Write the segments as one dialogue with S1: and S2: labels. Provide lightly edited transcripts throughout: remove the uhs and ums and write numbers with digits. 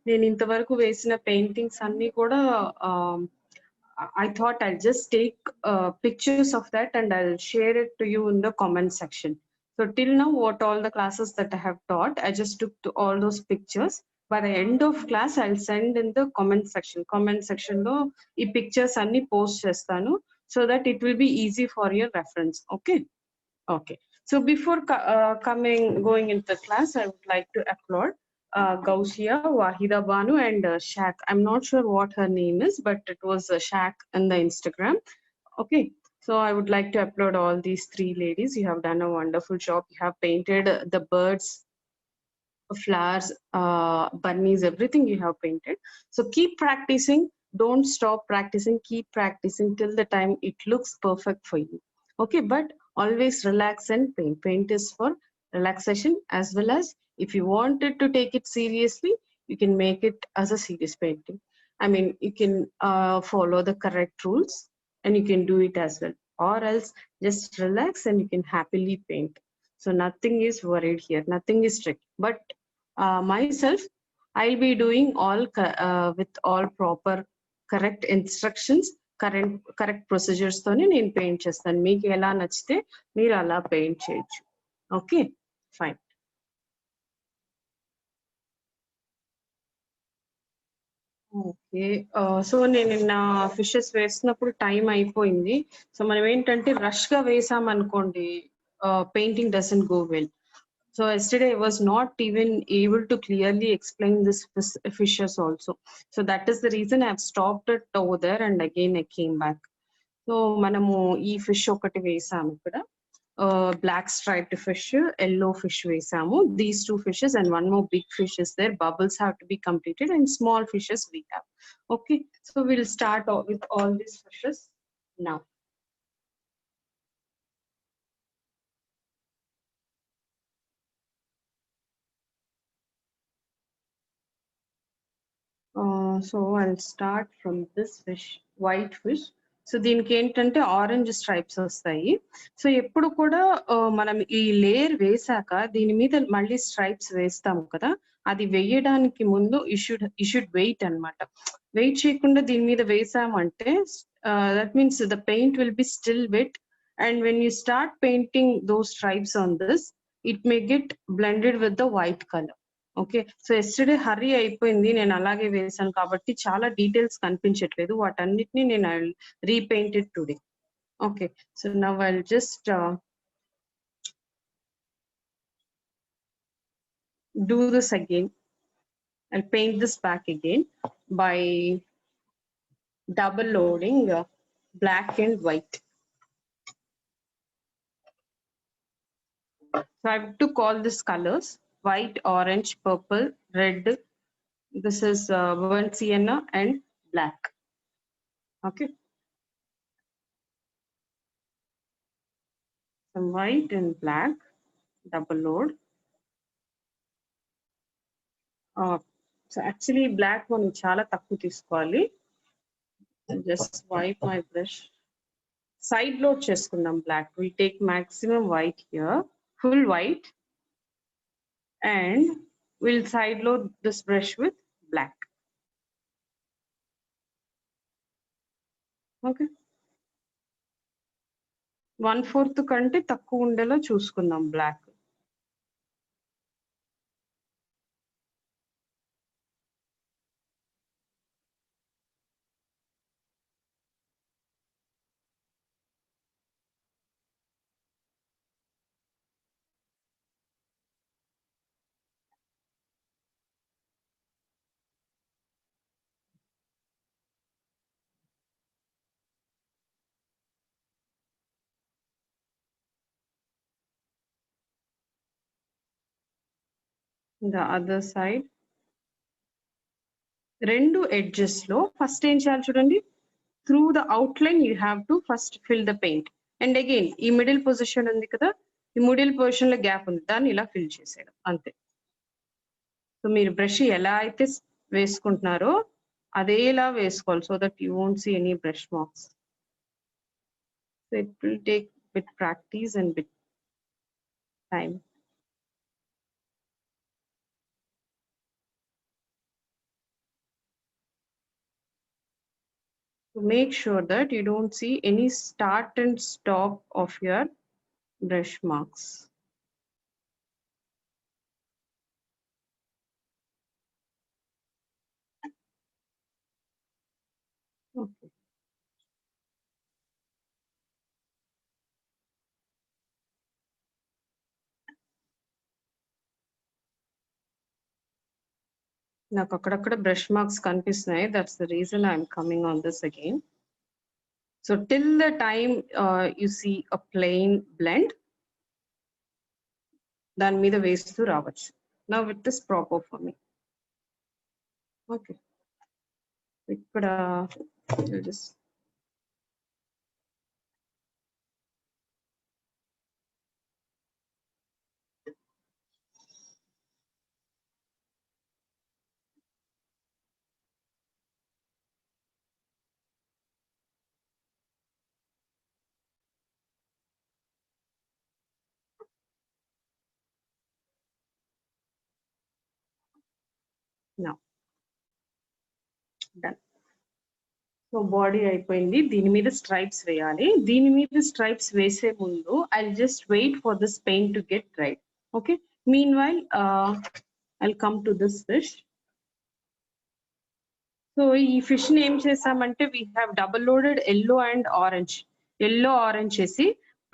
S1: నేను ఇంతవరకు వేసిన పెయింటింగ్స్ అన్ని కూడా I thought I'll just take pictures of that and I'll share it to you in the comment section. So till now, what all the classes that I have taught, I just took to all those pictures. By the end of class, I'll send in the comment section. Comment section lo ee pictures anni post chestanu so that it will be easy for your reference. Okay. Okay. So before going into the class, I would like to applaud Gausia, Wahida Banu, and Shak. I'm not sure what her name is, but it was Shak in the Instagram. Okay. So I would like to applaud all these three ladies. You have done a wonderful job. You have painted the birds, flowers, bunnies, everything you have painted. So keep practicing. Don't stop practicing. Keep practicing till the time it looks perfect for you. Okay, but always relax and paint. Paint is for relaxation, as well as if you wanted to take it seriously, you can make it as a serious painting. I mean, you can follow the correct rules and you can do it as well. Or else just relax and you can happily paint. So nothing is worried here, nothing is strict. But myself, I'll be doing all with all proper correct instructions, correct procedures తోనే నేను paint చేస్తాను. మీకు ఎలా నచ్చితే మీరు అలా paint చేయొచ్చు. Okay, fine. Okay, so నేను నిన్న ఫిషెస్ వేసినప్పుడు టైం అయిపోయింది. సో మనం ఏంటంటే రష్ గా వేసాం అనుకోండి, painting doesn't go well. So yesterday I was not even able to clearly explain this fishes also. So that is the reason I have stopped it over there and again I came back. So manamu ee fish okati vesamu ikkada, black striped fish, yellow fish vesamu. These two fishes and one more big fish is there. Bubbles have to be completed and small fishes we have. Okay, so we'll start with all these fishes now. So I'll start from this fish, white fish. So దీనికి ఏంటంటే orange stripes వస్తాయి. So ఎప్పుడు కూడా మనం ఈ layer వేసాక దీని మీద మళ్ళీ స్ట్రైప్స్ వేస్తాము కదా, అది వేయడానికి ముందు యూ షుడ్ వెయిట్ అన్నమాట. వెయిట్ చేయకుండా దీని మీద వేసామంటే that means the paint will be still wet, and when you start painting those stripes on this, it may get blended with the white colour. Okay, so yesterday hurry అయిపోయింది, నేను అలాగే వేసాను కాబట్టి చాలా డీటెయిల్స్ కనిపించట్లేదు. వాటన్నిటిని నేను రీపెయింటెడ్ today. Okay, so now I will just do this again. I'll paint this back again by double loading black and white. So I have to call this colors: white, orange, purple, red. This is burnt sienna and black. Okay, some white and black, double load. So actually black one చాలా తక్కువ తీసుకోవాలి. Just wipe my brush. Side load చేసుకుందాం black. We take maximum white here, full white, and we'll side load this brush with black. Okay, 1/4 కంటే తక్కువ ఉండేలా చూసుకుందాం black. The other side, రెండు edges లో ఫస్ట్ ఏం చేయాలి చూడండి, through the outline you have to first fill the paint. And again ఈ మిడిల్ పొజిషన్ ఉంది కదా, ఈ మిడిల్ పొజిషన్ లో గ్యాప్ ఉంది, దాన్ని ఇలా ఫిల్ చేసేయడం అంతే. సో మీరు బ్రష్ ఎలా అయితే వేసుకుంటున్నారో అదేలా వేసుకోవాలి, so that you won't see any brush marks. So it will take bit practice and bit time. So make sure that you don't see any start and stop of your brush marks. Okay. నాకు అక్కడక్కడ brush marks కనిపిస్తున్నాయి. That's the reason I'm coming on this again. So till the time you see a plain blend, దాని మీద వేస్తూ రావచ్చు. Now it is proper for me. Okay. ఇక్కడ just now done. So body అయిపోయింది. దీని మీద stripes వేయాలి. దీని మీద స్ట్రైప్స్ వేసే ముందు I just wait for this paint to get dried. Okay, meanwhile I'll come to this fish. So ఈ ఫిష్ ని ఏం చేసామంటే we have double loaded yellow and orange. Yellow orange చేసి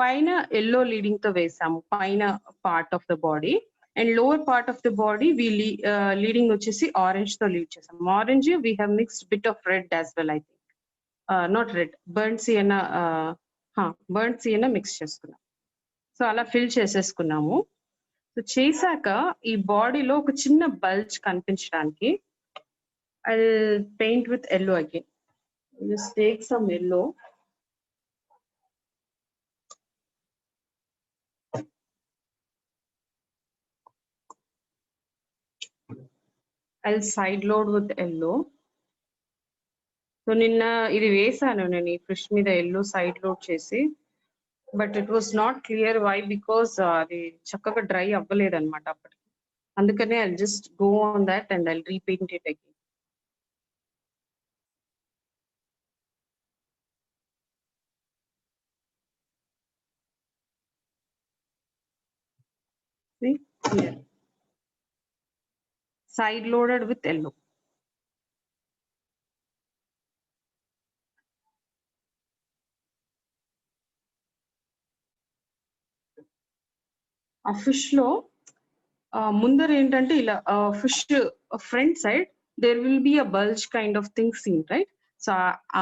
S1: పైన ఎల్లో లీడింగ్ తో వేసాము పైన part of the body, and lower part of the body leading వచ్చేసి ఆరెంజ్ తో లీడ్ చేసాం. Orange we have mixed bit of red as well. I think not red, burn sienna mix చేసుకున్నాం. So అలా fill చేసేసుకున్నాము. So చేశాక ఈ బాడీలో ఒక చిన్న బల్జ్ కనిపించడానికి I paint with yellow again. Just take some yellow. I'll side load with yellow. So నిన్న ఇది వేసాను నేను ఈ ఫిష్ మీద ఎల్లో సైడ్ లోడ్ చేసి, but it was not clear why, because అది చక్కగా డ్రై అవ్వలేదు అనమాట అప్పటికి. అందుకనే I just go on that and I repaint it again. See here, side loaded with yellow. ఆ ఫిష్ లో ముందర ఏంటంటే ఇలా fish front side there will be a bulge kind of thing seen, right? So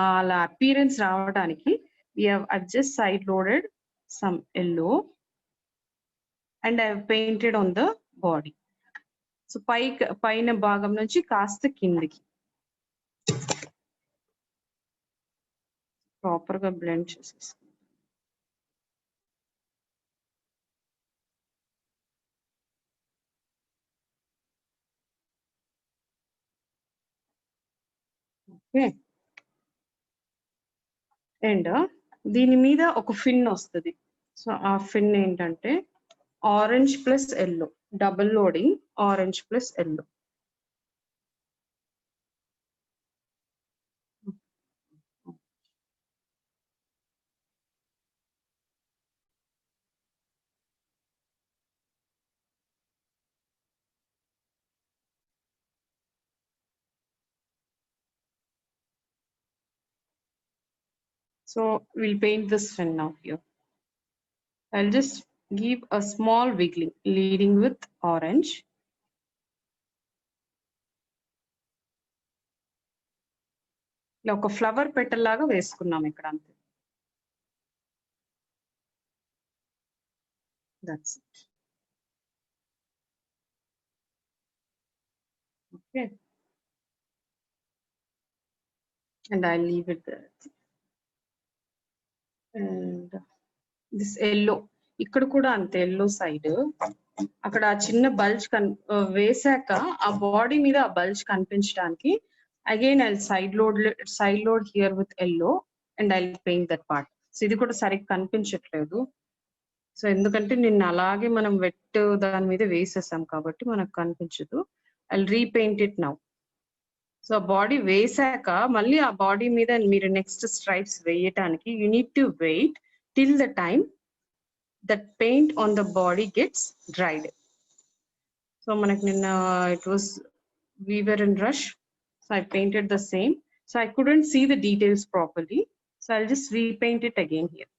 S1: అలా appearance రావడానికి we have just side loaded some yellow and I have painted on the body. So పైన భాగం నుంచి కాస్త కిందికి ప్రాపర్ గా blend చేసేస్తాం. Okay, and దీని మీద ఒక ఫిన్ వస్తుంది. సో ఆ ఫిన్ ఏంటంటే orange plus yellow, double loading orange plus yellow. So we'll paint this fin now here. I'll just give a small wiggling leading with orange. ఇలా ఒక ఫ్లవర్ పెటల్ లాగా వేసుకున్నాం ఇక్కడ అంతే. That's it. Okay. And I'll leave it there. And this yellow, ఇక్కడ కూడా అంతే yellow side అక్కడ చిన్న బల్జ్ వేసాక ఆ బాడీ మీద ఆ బల్జ్ కనిపించడానికి again I side load here with yellow and I paint that part. So ఇది కూడా సరిగ్గా కనిపించట్లేదు. సో ఎందుకంటే నిన్న అలాగే మనం వెట్ దాని మీద వేసేసాం కాబట్టి మనకు కనిపించదు. I repaint it now. So body వేసాక మళ్ళీ ఆ బాడీ మీద మీరు నెక్స్ట్ స్ట్రైప్స్ వేయటానికి you need to wait till the time that paint on the body gets dried. So మనకి నిన్న it was we were in rush, so I painted the same, so I couldn't see the details properly, so I'll just repaint it again here.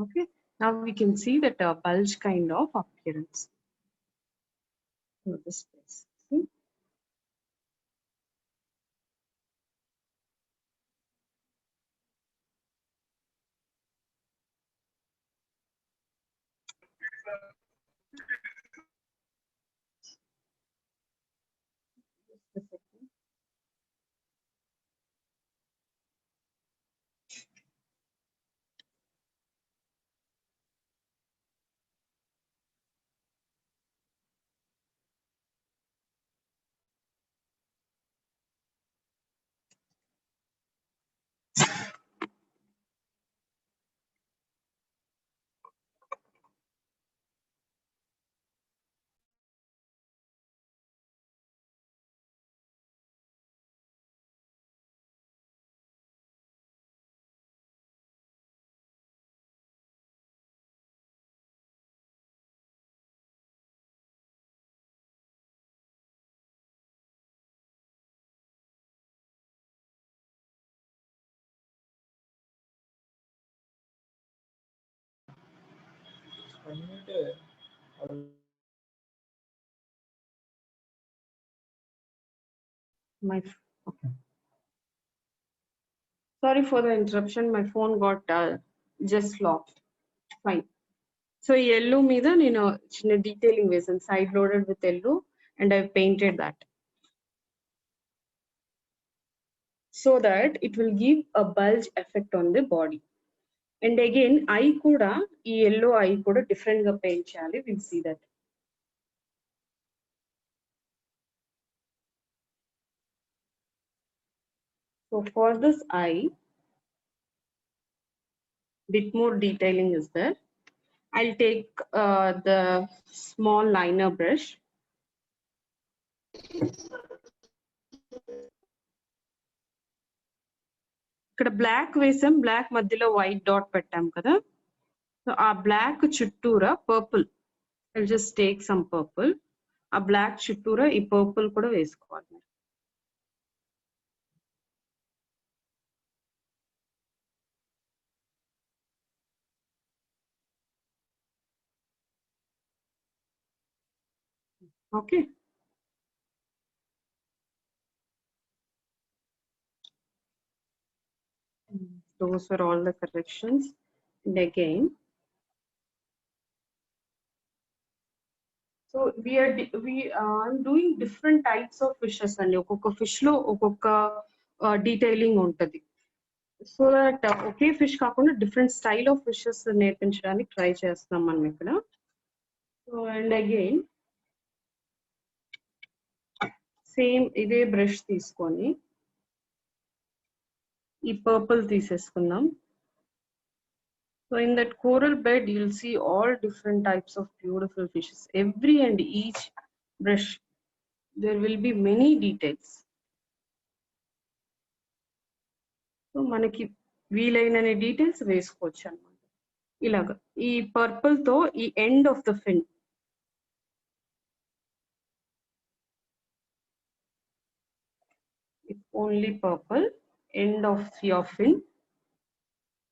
S1: Okay, now we can see that bulge kind of appearance in this place. See? Just a second. My okay. Sorry for the interruption. My phone got just locked. Fine. So yellow meeda nenu chinna detailing vesanu, side loaded with yellow, and I've painted that so that it will give a bulge effect on the body. And again, eye kuda ee yellow eye kuda different ga paint cheyali. We'll see that. So for this eye, bit more detailing is there. I'll take the small liner brush. ఇక్కడ black వేసాం, black మధ్యలో white dot పెట్టాం కదా, so ఆ black చుట్టూరా purple, I just take some purple, ఆ black చుట్టూరా ఈ పర్పుల్ కూడా వేసుకోవాలి. Okay, those were all the corrections. And again, so I'm doing different types of fishes అండి. ఒక్కొక్క ఫిష్ లో ఒక్కొక్క డీటెయిలింగ్ ఉంటది. సో దట్ ఒకే ఫిష్ కాకుండా డిఫరెంట్ స్టైల్ ఆఫ్ ఫిషెస్ నేర్పించడానికి ట్రై చేస్తున్నాం మనం ఇక్కడ. సో అండ్ అగైన్ సేమ్ ఇదే బ్రష్ తీసుకొని ఈ పర్పుల్ తీసేసుకుందాం. So in that coral bed, you'll see all different types of beautiful fishes. Every and each brush, there will be many details. So మనకి వీలైనన్ని డీటెయిల్స్ వేసుకోవచ్చు అన్నమాట. ఇలాగా ఈ పర్పుల్ తో ఈ end of the fin, it's only purple, end of your fin,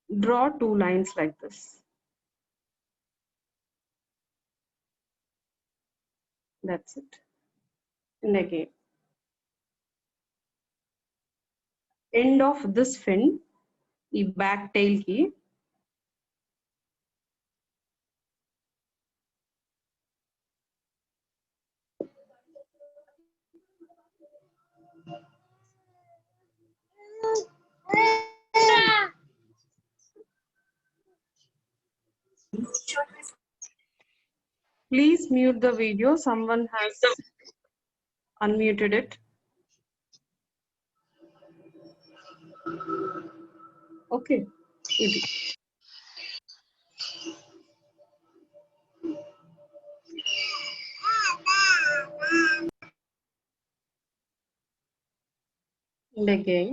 S1: draw 2 lines like this. That's it. And again, end of this fin, ఈ back tail ki please mute the video. Someone has unmuted it. Okay. ఇది And again,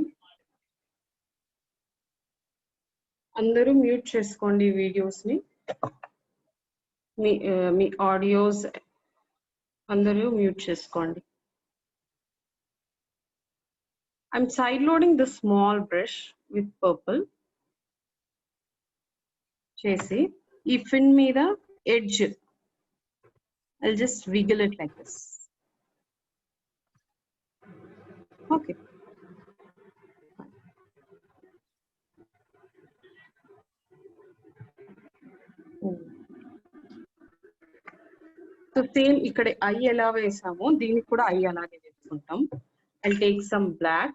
S1: అందరూ mute చేసుకోండి videos ని. మీ audios అందరూ mute చేసుకోండి. I'm side loading the small brush with purple. చేసి ఈ fin మీద edge, I'll just wiggle it like this. Okay. So same ఇక్కడ ఐ ఎలా వేసామో దీనికి కూడా ఐ అలాగే వేసుకుంటాం. I'll take some black.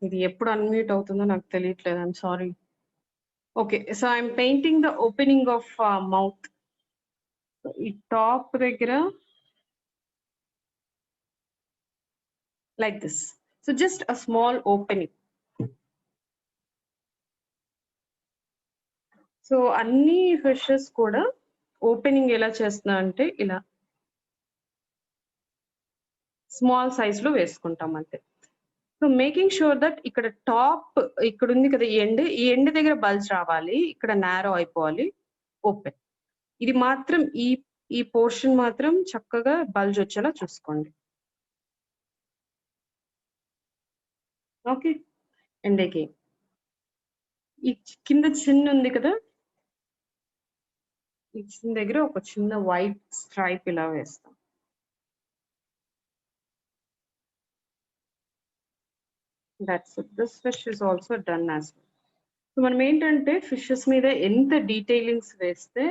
S1: ఇది ఎప్పుడు అన్మ్యూట్ అవుతుందో నాకు తెలియట్లేదు. I'm sorry. Okay, so I'm painting the opening of mouth. ఈ టాప్ దగ్గర like this. So just a small opening. So అన్ని ఫిషెస్ కూడా ఓపెనింగ్ ఎలా చేస్తున్నా అంటే ఇలా స్మాల్ సైజ్ లో వేసుకుంటాం అంతే. సో మేకింగ్ షూర్ దట్ ఇక్కడ టాప్ ఇక్కడ ఉంది కదా ఈ ఎండ్ దగ్గర బల్జ్ రావాలి, ఇక్కడ నారో అయిపోవాలి, ఓపెన్. ఇది మాత్రం ఈ పోర్షన్ మాత్రం చక్కగా బల్జ్ వచ్చేలా చూసుకోండి. ఓకే, అండ్ అగైన్ ఈ కింద చిన్న ఉంది కదా, ఈ చిన్న దగ్గర ఒక చిన్న వైట్ స్ట్రైప్ ఇలా వేస్తాం. That's it. This fish is also done as well. So మనం ఏంటంటే ఫిషెస్ మీద ఎంత డీటెయిలింగ్స్ వేస్తే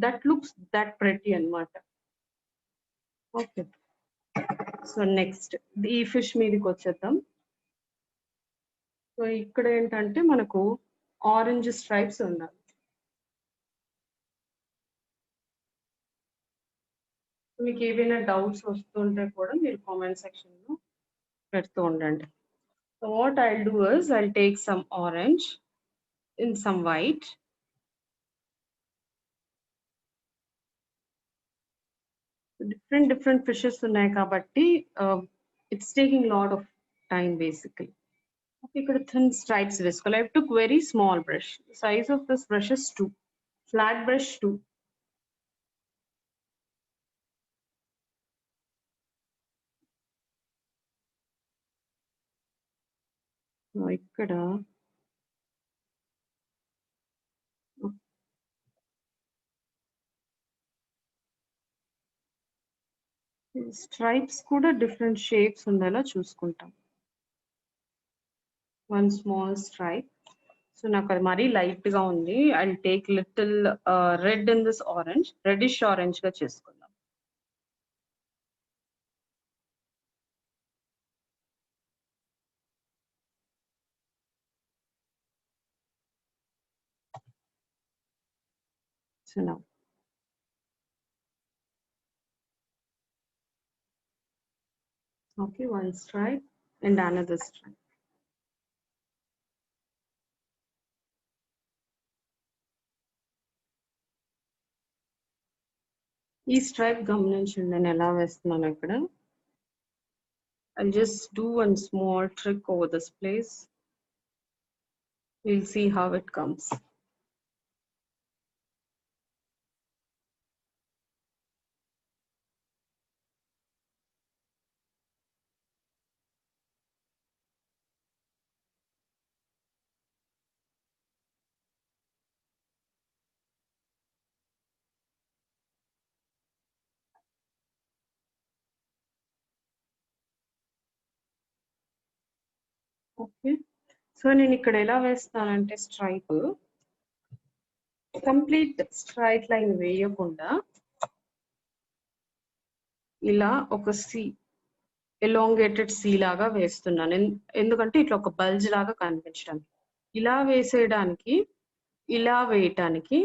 S1: దట్ లుక్స్ దట్ ప్రెటీ అన్నమాట. ఓకే, సో నెక్స్ట్ ఈ ఫిష్ మీదకి వచ్చేద్దాం. సో ఇక్కడ ఏంటంటే మనకు ఆరెంజ్ స్ట్రైప్స్ ఉండాలి. మీకు ఏవైనా డౌట్స్ వస్తుంటే కూడా మీరు కామెంట్ సెక్షన్ లో పెడుతూ ఉండండి. So what I'll do is I'll take some orange in some white. Different fishes ఉన్నాయి కాబట్టి it's taking lot of time basically. ఇక్కడ థిన్ స్ట్రైప్స్ వేసుకోవాలి. I took very small brush. The size of this brush is 2. Flat brush 2. ఇక్కడ stripes కూడా different shapes ఉండేలా చూసుకుంటాం. One small stripe. So నాకు అది మరీ లైట్ గా ఉంది. I will take little red in this orange, reddish orange గా చేసుకుందాం. So now okay, one stripe and another stripe. ఈ స్ట్రైప్ గమనించండి నేను ఎలా వేస్తున్నాను ఇక్కడ. I'll just do one small trick over this place. We'll see how it comes. Okay, so నేను ఇక్కడ ఎలా వేస్తానంటే స్ట్రైప్ కంప్లీట్ స్ట్రైట్ లైన్ వేయకుండా ఇలా ఒక సి ఎలాంగేటెడ్ సి లాగా వేస్తున్నాను. ఎందుకంటే ఇట్లా ఒక బల్జ్ లాగా కనిపించడానికి. ఇలా వేసేయడానికి, ఇలా వేయటానికి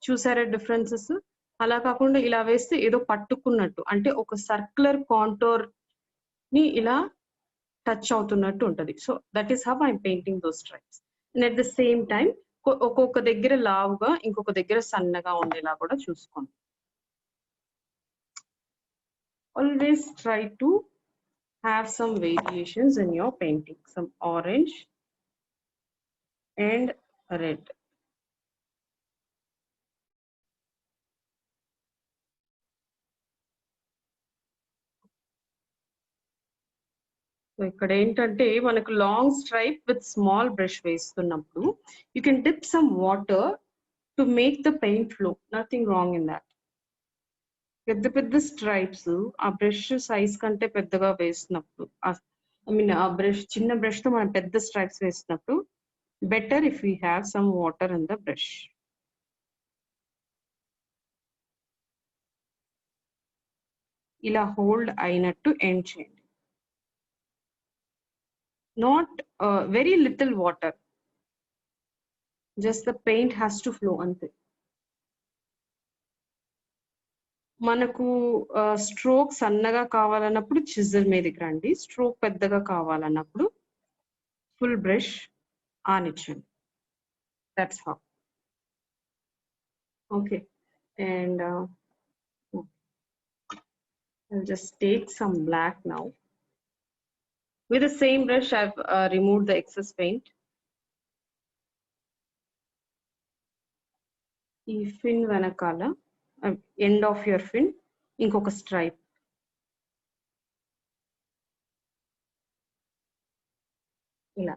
S1: చూసారా డిఫరెన్సెస్? అలా కాకుండా ఇలా వేస్తే ఏదో పట్టుకున్నట్టు, అంటే ఒక సర్క్యులర్ కాంటోర్ ని ఇలా టచ్ అవుతున్నట్టు ఉంటది. So that is how I'm painting those stripes. And at the same time ఒక్కొక్క దగ్గర లావుగా, ఇంకొక దగ్గర సన్నగా ఉండేలా కూడా చూసుకోండి. Always try to have some variations in your painting, some orange and red. So ఇక్కడ ఏంటంటే మనకు long stripe with small brush వేస్తున్నప్పుడు you can dip some water to make the paint flow, nothing wrong in that. పెద్ద పెద్ద stripes ఆ brush size కంటే పెద్దగా వేసినప్పుడు, ఐ మీన్ ఆ బ్రష్ చిన్న బ్రష్ తో మనం పెద్ద స్ట్రైప్స్ వేసినప్పుడు better if we have some water in the brush. ఇలా హోల్డ్ అయినట్టు ఎండ్ చేయండి. Not very little water, just the paint has to flow అంతే. మనకు స్ట్రోక్ సన్నగా కావాలన్నప్పుడు చిజల్ మీదకి రండి, స్ట్రోక్ పెద్దగా కావాలన్నప్పుడు ఫుల్ బ్రష్ ఆనిచ్చండి. That's how. Okay, and I'll just take some black now. With the same brush, I've removed the excess paint. ఈ ఫిన్ వెనకాల, ఎండ్ ఆఫ్ యువర్ ఫిన్ ఇంకొక స్ట్రైప్ ఇలా.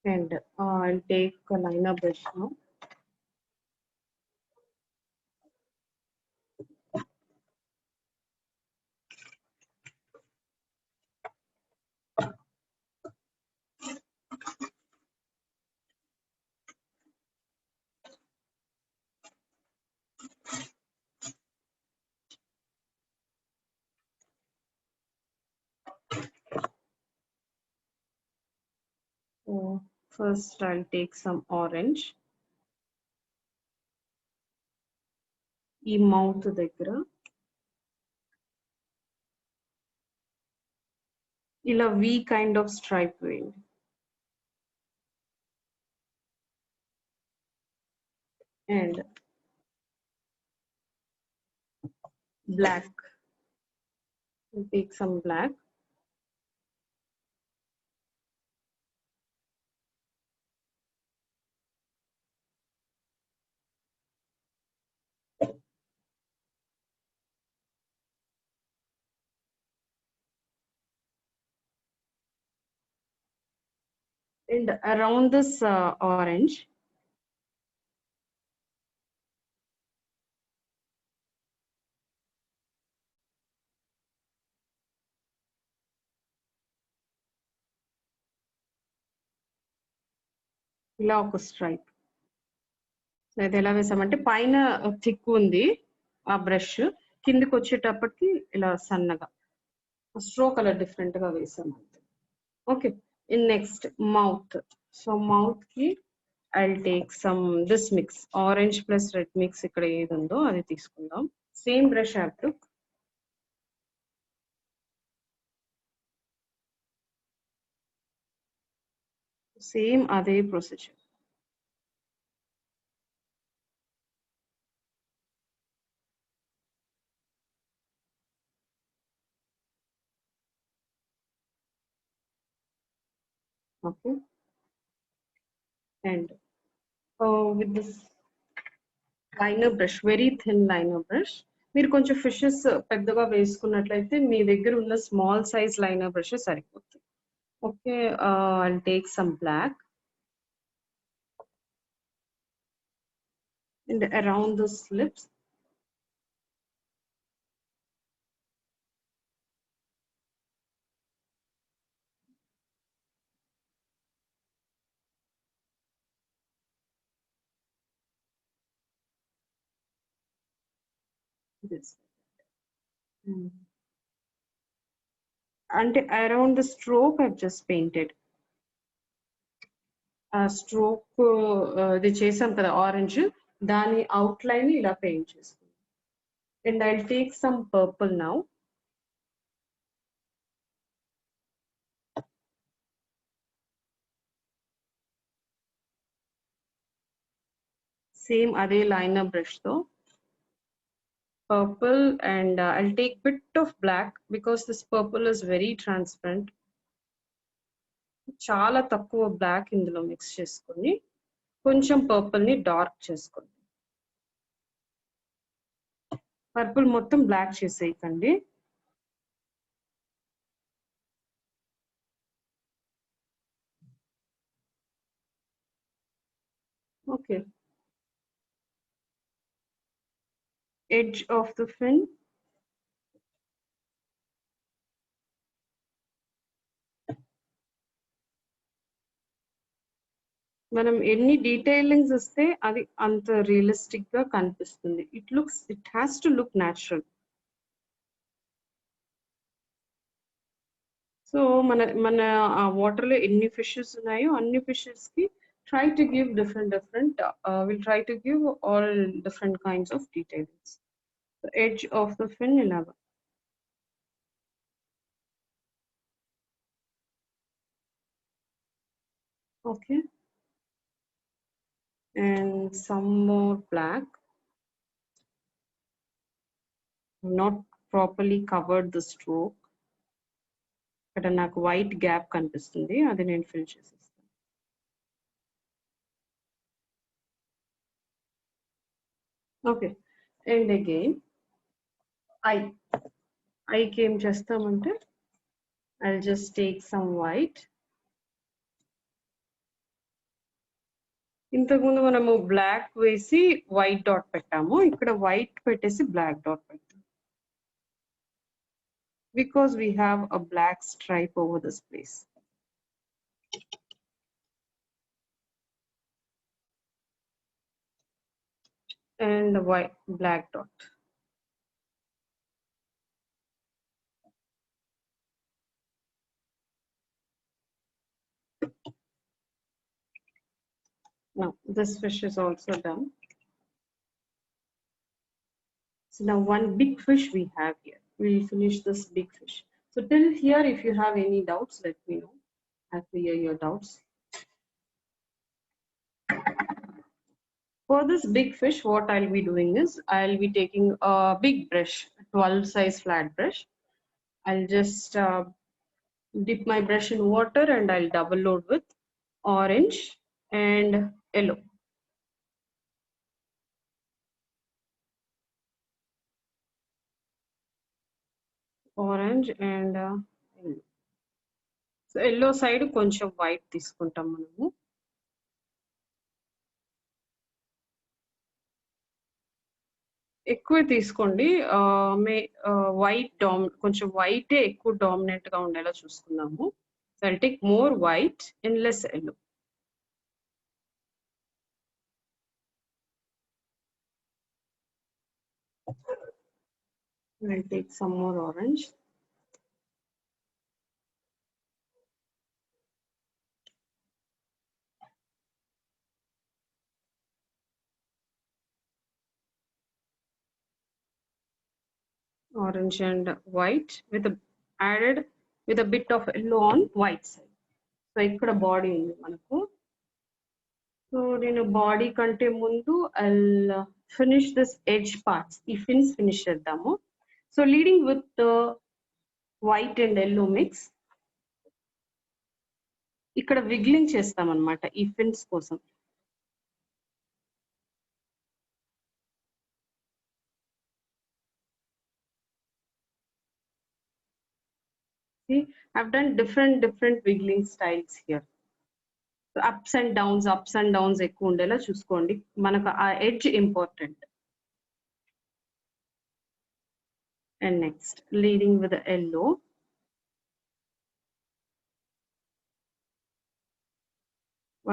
S1: And I'll take a liner brush now. So first I'll take some orange. ఈ mouth దగ్గర ఇలా వి kind of stripe వేయండి. And black, we'll take some black. And around this orange, ఇలా ఒక stripe. అది ఎలా వేసామంటే పైన థిక్ ఉంది ఆ బ్రష్, కిందికి వచ్చేటప్పటికి ఇలా సన్నగా స్ట్రోక్ అలా డిఫరెంట్ గా వేసాం అంతే. Okay, in next mouth. So mouth కి I'll take some this mix, orange plus red mix ఇక్కడ ఏది ఉందో అది తీసుకుందాం. Same brush I took. Same అదే procedure. Okay, and with this liner brush, very thin liner brush. మీరు కొంచెం fishes పెద్దగా వేసుకున్నట్లయితే మీ దగ్గర ఉన్న స్మాల్ సైజ్ లైనర్ బ్రష్ సరిపోతుంది. Okay, I'll take some black and around the slips. This. అంటే around the stroke I just painted. ఆ స్ట్రోక్ ఇది చేసాం కదా ఆరెంజ్, దాని అవుట్ లైన్ ఇలా పెయింట్ చేసుకుంటాం. And I take some purple now. Same అదే లైనర్ బ్రష్ తో purple, and I'll take bit of black because this purple is very transparent. చాలా తక్కువ బ్లాక్ ఇందులో మిక్స్ చేసుకొని కొంచెం పర్పుల్ ని డార్క్ చేసుకోండి. పర్పుల్ మొత్తం బ్లాక్ చేసేయకండి. Okay, edge of the fin. మనం ఎన్ని డీటెయిలింగ్స్ ఇస్తే అది అంత రియలిస్టిక్ గా కనిపిస్తుంది. It has to look natural. So మన వాటర్ లో ఎన్ని ఫిషెస్ ఉన్నాయో అన్ని ఫిషెస్ కి try to give different we'll try to give all different kinds of details. The edge of the fin 11. Okay, and some more black. Not properly covered the stroke, but నాకు white gap కనిపిస్తుంది, అది నేను fill చేసేస్తాను. Okay, and again ఐకి ఏం చేస్తామంటే I'll just take some white. ఇంతకుముందు మనము బ్లాక్ వేసి వైట్ డాట్ పెట్టాము, ఇక్కడ వైట్ పెట్టేసి బ్లాక్ డాట్ పెట్టాము because we have a black stripe over this place. And white black dot. Now this fish is also done. So now one big fish we have here. We'll finish this big fish. So till here, if you have any doubts, let me know. I'll clear your doubts. For this big fish, what I'll be doing is I'll be taking a big brush, 12 size flat brush. I'll just dip my brush in water and I'll double load with orange and yellow. Orange and yellow. So yellow side కొంచెం white తీసుకుంటాం మనము. ఎక్కువ తీసుకోండి, white కొంచెం వైటే ఎక్కువ dominant గా ఉండేలా చూసుకుందాము. So I'll take more white and less yellow. I'll take some more orange. Orange and white with a added with a bit of yellow on white side. So ikkada body undi manaku. So nenu body kante mundu I'll finish this edge parts. Ee fins finish cheddamo. So leading with the white and yellow mix, ఇక్కడ విగ్లింగ్ చేస్తాం అన్నమాట ఈ fins కోసం. See, I've done different wiggling styles here. So ups and downs ఎక్కువ ఉండేలా చూసుకోండి. మనకు ఆ edge important. And next, leading with the yellow.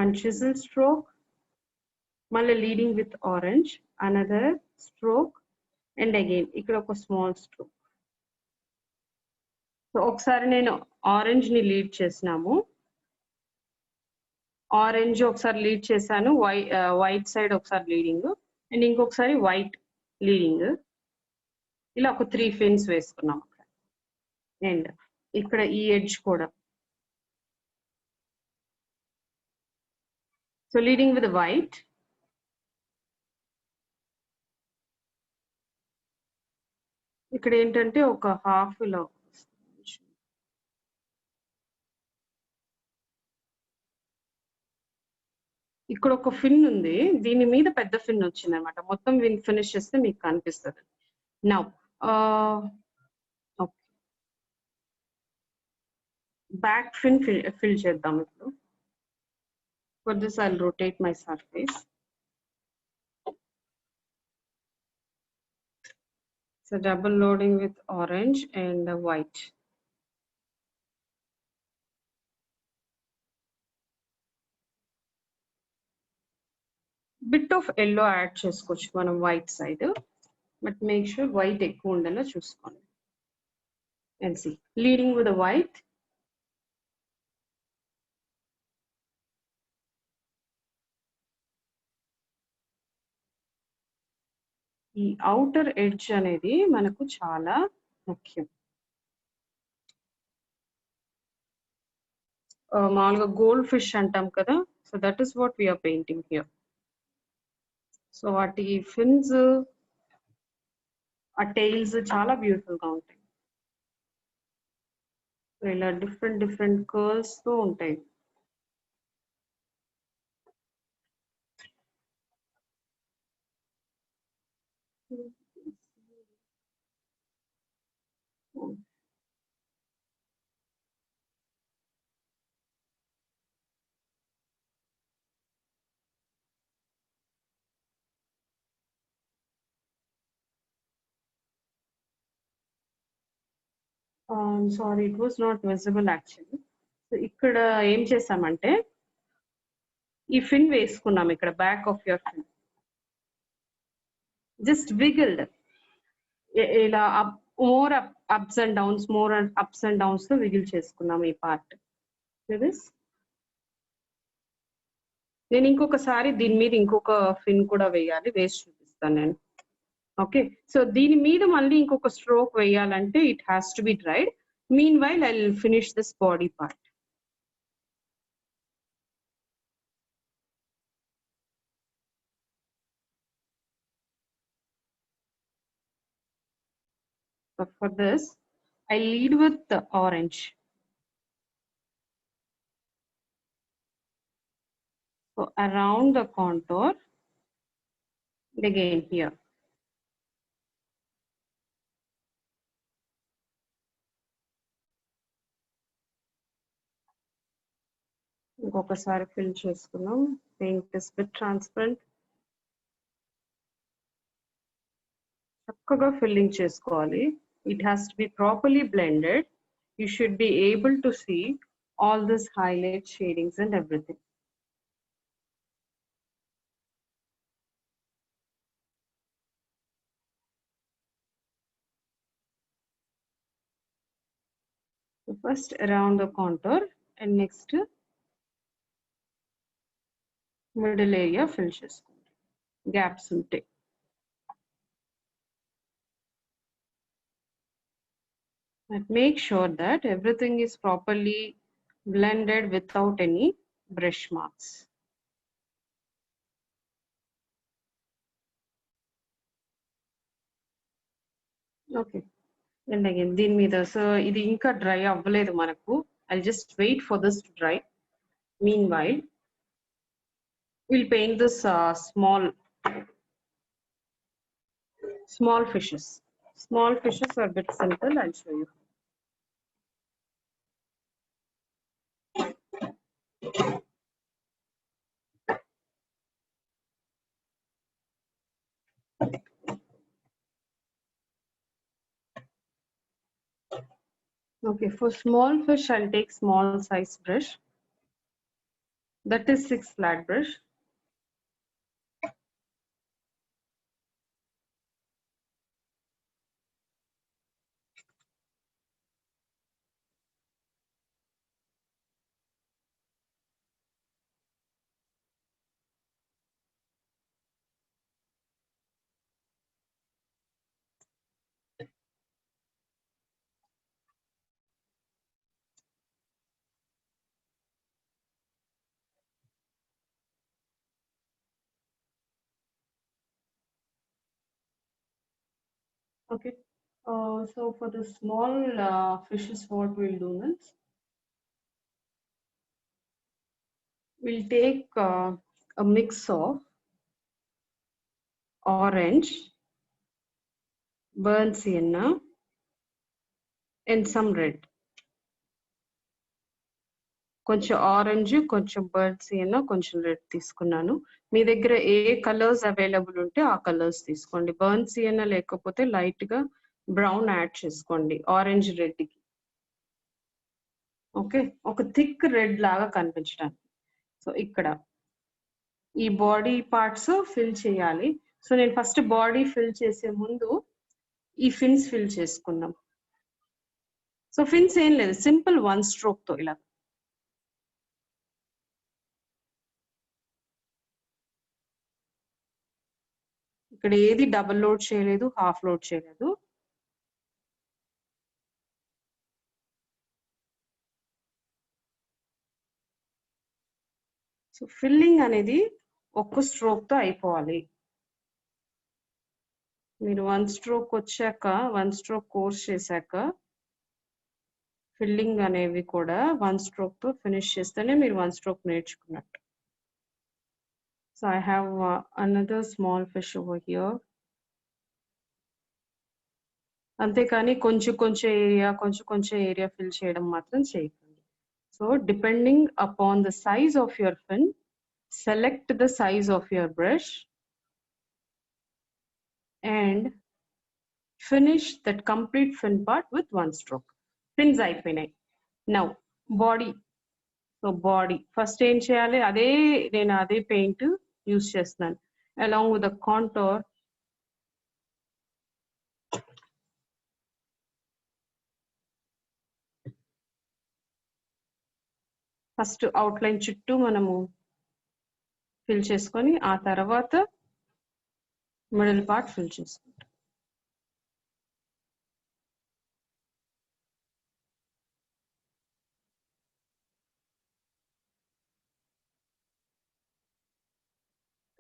S1: One chisel stroke. Malla leading with orange. Another stroke. And again, ఇక్కడ ఒక small stroke. So ఒకసారి నేను orange ని లీడ్ చేసినాము. ఆరెంజ్ ఒకసారి లీడ్ చేశాను, వైట్ సైడ్ ఒకసారి లీడింగ్ అండ్ ఇంకొకసారి వైట్ లీడింగ్. ఇలా ఒక 3 ఫిన్స్ వేసుకున్నాం అక్కడ. అండ్ ఇక్కడ ఈ ఎడ్జ్ కూడా. So leading with white. ఇక్కడ ఏంటంటే ఒక హాఫ్ ఇలా ఇక్కడ ఒక ఫిన్ ఉంది, దీని మీద పెద్ద ఫిన్ వచ్చింది అనమాట. మొత్తం ఫినిష్ చేస్తే మీకు కనిపిస్తుంది. నౌ బ్యాక్ ఫిన్ ఫిల్ చేద్దాం ఇప్పుడు. For this I will rotate my surface. So double loading with orange and white. Bit of yellow add చేసుకోవచ్చు మనం white side, but make sure white ఎక్కువ ఉండేలా చూసుకోండి. And see leading with white. ఈ outer edge అనేది మనకు చాలా ముఖ్యం. మామూలుగా గోల్డ్ ఫిష్ అంటాం కదా, so that is what we're painting here. So వాటి ఫిన్స్, ఆ టైల్స్ చాలా బ్యూటిఫుల్ గా ఉంటాయి. ఇలా డిఫరెంట్ కర్వ్స్ తో ఉంటాయి. Sorry, it was not visible actually. So ఇక్కడ ఏం చేసామంటే ఈ ఫిన్ వేసుకున్నాం ఇక్కడ back of your fin. Just wiggled ఇలా మోర్ అప్స్ అండ్ డౌన్స్ తో విగిల్ చేసుకున్నాం ఈ పార్ట్. నేను ఇంకొకసారి దీని మీద ఇంకొక ఫిన్ కూడా వేయాలి, వేసి చూపిస్తాను నేను. ఓకే, సో దీని మీద మళ్ళీ ఇంకొక స్ట్రోక్ వేయాలంటే it has to be dried. Mean while I will finish this body part. So for this, I lead with the orange. So around the contour, and again here. ఇంకొకసారి fill చేసుకున్నాం. Paint is bit transparent. చక్కగా filling చేసుకోవాలి. It has to be properly blended. You should be able to see all this highlight, shadings and everything. So first around the contour and next middle area fill చేసుకోండి, gaps ఉంటాయి. But make sure that everything is properly blended without any brush marks. Okay. And again, దీని మీద so ఇది ఇంకా dry అవ్వలేదు మనకు. I'll just wait for this to dry. Meanwhile, we'll paint this small fishes. Small fishes are a bit simple. I'll show you. Okay, for small fish, I'll take small size brush. That is 6 flat brush. Okay. So for the small fishes, what we'll do is we'll take a mix of orange, burnt sienna, and some red. కొంచెం orange, కొంచెం bird సియన్నా, కొంచెం red తీసుకున్నాను. మీ దగ్గర ఏ colours available ఉంటే ఆ colours తీసుకోండి. Burn సియన్నా లేకపోతే light గా బ్రౌన్ యాడ్ చేసుకోండి ఆరెంజ్ రెడ్ కి. ఓకే, ఒక థిక్ రెడ్ లాగా కనిపించడానికి. సో ఇక్కడ ఈ బాడీ పార్ట్స్ ఫిల్ చేయాలి. సో నేను ఫస్ట్ బాడీ ఫిల్ చేసే ముందు ఈ ఫిన్స్ ఫిల్ చేసుకున్నాం. సో ఫిన్స్ ఏం లేదు, సింపుల్ 1 స్ట్రోక్ తో ఇలా. ఇక్కడ ఏది డబుల్ లోడ్ చేయలేదు, హాఫ్ లోడ్ చేయలేదు. సో ఫిల్లింగ్ అనేది ఒక్క స్ట్రోక్ తో అయిపోవాలి. మీరు 1 స్ట్రోక్ వచ్చాక, 1 స్ట్రోక్ కోర్స్ చేశాక ఫిల్లింగ్ అనేవి కూడా 1 స్ట్రోక్ తో ఫినిష్ చేస్తేనే మీరు 1 స్ట్రోక్ నేర్చుకున్నట్టు. So I have another small fish over here. అంతేకాని కొంచెం కొంచెం ఏరియా ఫిల్ చేయడం మాత్రం చేయకండి. So depending upon the size of your fin, select the size of your brush and finish that complete fin part with 1 stroke. Fins అయిపోయినాయి. Now body. So body first ఏం చేయాలి, నేను అదే పెయింట్ యూస్ చేస్తున్నాను. Along with the contour first outline చుట్టూ మనము fill చేసుకొని ఆ తర్వాత మిడిల్ పార్ట్ ఫిల్ చేసుకుంటాం.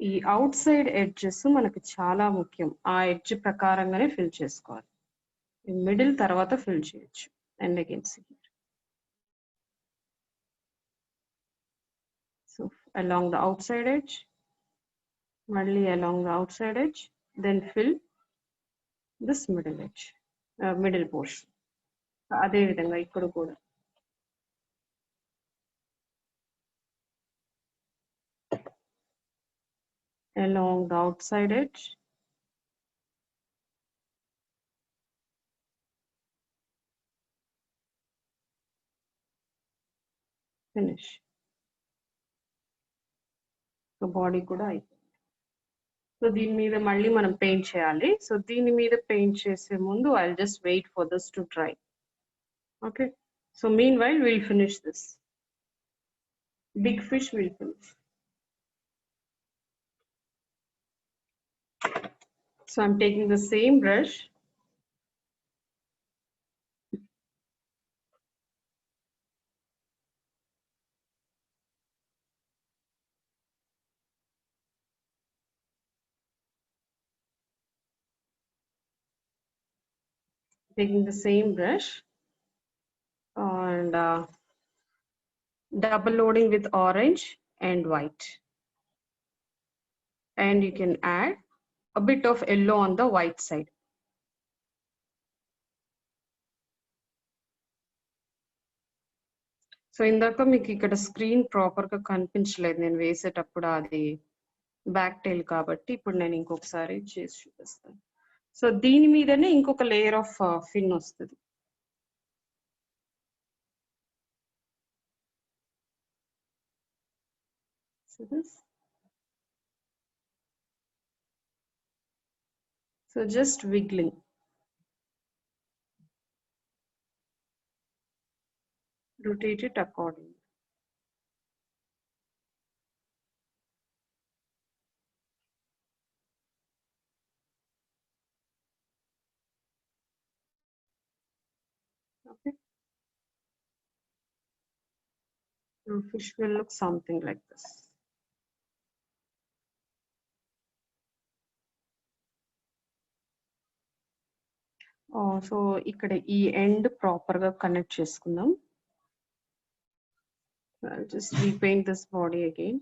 S1: ఈ అవుట్ సైడ్ ఎడ్జెస్ మనకు చాలా ముఖ్యం. ఆ ఎడ్జ్ ప్రకారంగానే ఫిల్ చేసుకోవాలి. మిడిల్ తర్వాత ఫిల్ చేయొచ్చు. And again so along the outside edge, మళ్ళీ along the outside edge, then fill this middle edge, middle portion. అదే విధంగా ఇక్కడ కూడా along the outside edge, finish. So body కూడా అయిపోయింది. సో దీని మీద మళ్ళీ మనం పెయింట్ చేయాలి. సో దీని మీద పెయింట్ చేసే ముందు I just wait for this to dry. Okay, So meanwhile, we'll finish this. Big fish will finish. So I'm taking the same brush. Taking the same brush and double loading with orange and white. And you can add a bit of yellow on the white side. So ఇందాక మీకు ఇక్కడ screen proper గా కనిపించలేదు నేను వేసేటప్పుడు అది back tile కాబట్టి ఇప్పుడు నేను ఇంకొకసారి చేసి చూపిస్తాను సో దీని మీదనే ఇంకొక లేయర్ ఆఫ్ ఫిన్ వస్తుంది so just wiggling rotate it accordingly. Okay. The fish will look something like this. So ikkada ee end proper ga connect cheskundam. I'll just repaint this body again.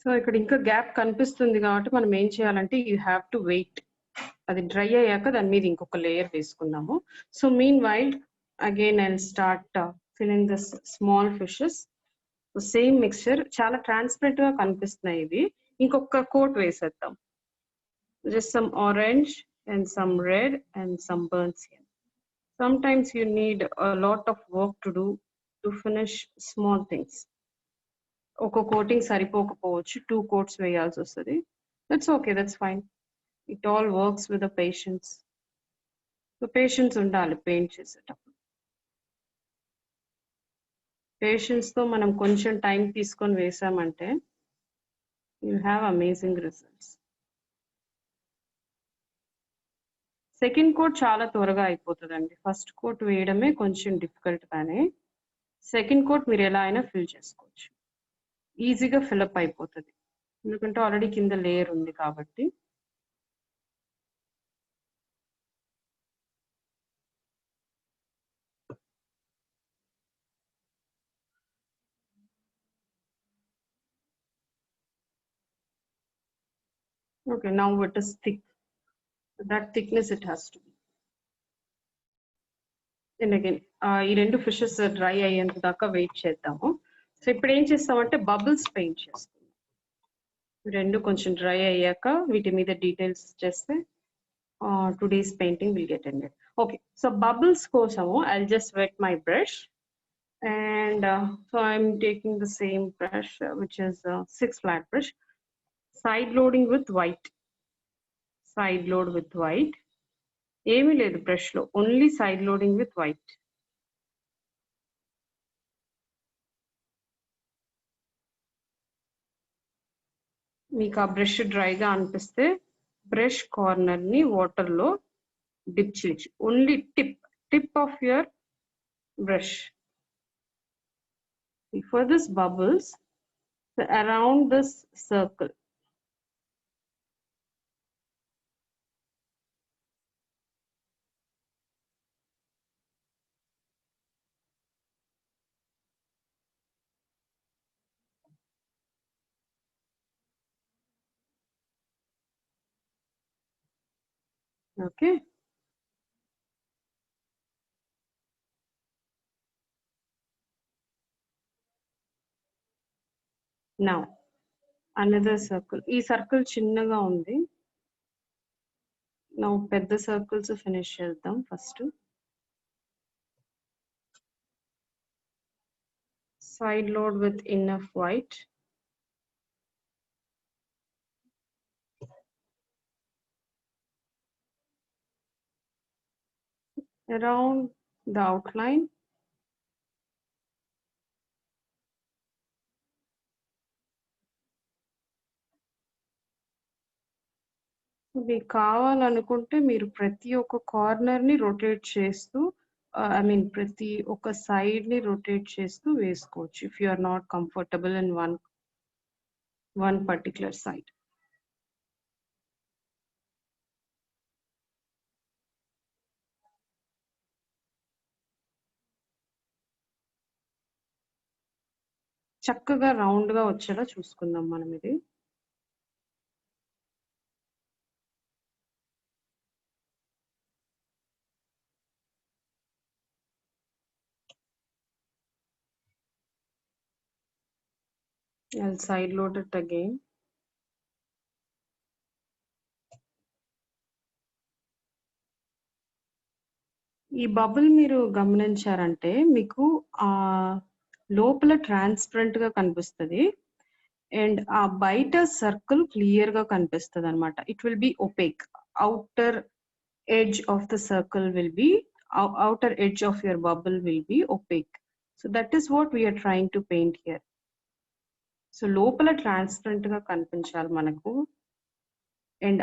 S1: So ఇక్కడ ఇంకా gap కనిపిస్తుంది కాబట్టి మనం ఏం చేయాలంటే you have to wait అది dry అయ్యాక దాని మీద ఇంకొక లేయర్ వేసుకుందాము so mean while again I'll start filling this small fishes same mixture చాలా ట్రాన్స్పరెంట్ గా కనిపిస్తున్నాయి ఇవి ఇంకొక కోట్ వేసేద్దాం just some orange and some red and some burns sometimes you need a lot of work to do to finish small things ఒక coating సరిపోకపోవచ్చు 2 coats వేయాల్సి వస్తుంది that's okay that's fine it all works with the patience so patience ఉండాలి paint చేసేటప్పుడు patience తో మనం కొంచెం time తీసుకొని వేసామంటే you have amazing results second coat చాలా త్వరగా అయిపోతుందండి ఫస్ట్ కోట్ వేయడమే కొంచెం డిఫికల్ట్ గానే సెకండ్ కోట్ మీరు ఎలా అయినా ఫిల్ చేసుకోవచ్చు ఈజీగా ఫిల్అప్ అయిపోతుంది ఎందుకంటే ఆల్రెడీ కింద లేయర్ ఉంది కాబట్టి okay now it is thick that thickness it has to be and again ఈ రెండు ఫిషెస్ డ్రై అయ్యేంత దాకా వెయిట్ చేద్దాము సో ఇప్పుడు ఏం చేస్తామంటే బబుల్స్ పెయింట్ చేస్తాం రెండు కొంచెం డ్రై అయ్యాక వీటి మీద డీటెయిల్స్ చేస్తే today's painting will get ended. Okay, so bubbles kosamu I'll just wet my brush and so I'm taking the same brush which is 6 flat brush, side loading with white, side load with white, emi ledu brush lo only side loading with white. మీకు ఆ brush డ్రైగా అనిపిస్తే brush corner ని water లో dip చేయొచ్చు only tip of your brush for this bubbles so around this circle okay now another circle ఈ circle చిన్నగా ఉంది Now పెద్ద circles finish చేద్దాం first. Side load with enough white. Around the outline. మీకు కావాలనుకుంటే మీరు ప్రతి ఒక్క కార్నర్ ని రొటేట్ చేస్తూ ఐ మీన్ ప్రతి ఒక్క సైడ్ ని రొటేట్ చేస్తూ వేసుకోవచ్చు if you are not comfortable in one particular side. చక్కగా రౌండ్ గా వచ్చేలా చూసుకుందాం మనం ఇది. I'll side load it again. ఈ బబుల్ మీరు గమనించారంటే మీకు ఆ లోపల ట్రాన్స్పరెంట్ గా కనిపిస్తుంది అండ్ ఆ బయట సర్కిల్ క్లియర్ గా కనిపిస్తుంది అనమాట. It will be opaque. Outer edge of the circle will be outer edge of your bubble will be opaque. So that is what we are trying to paint here. So లోపల transparent గా కనిపించాలి మనకు and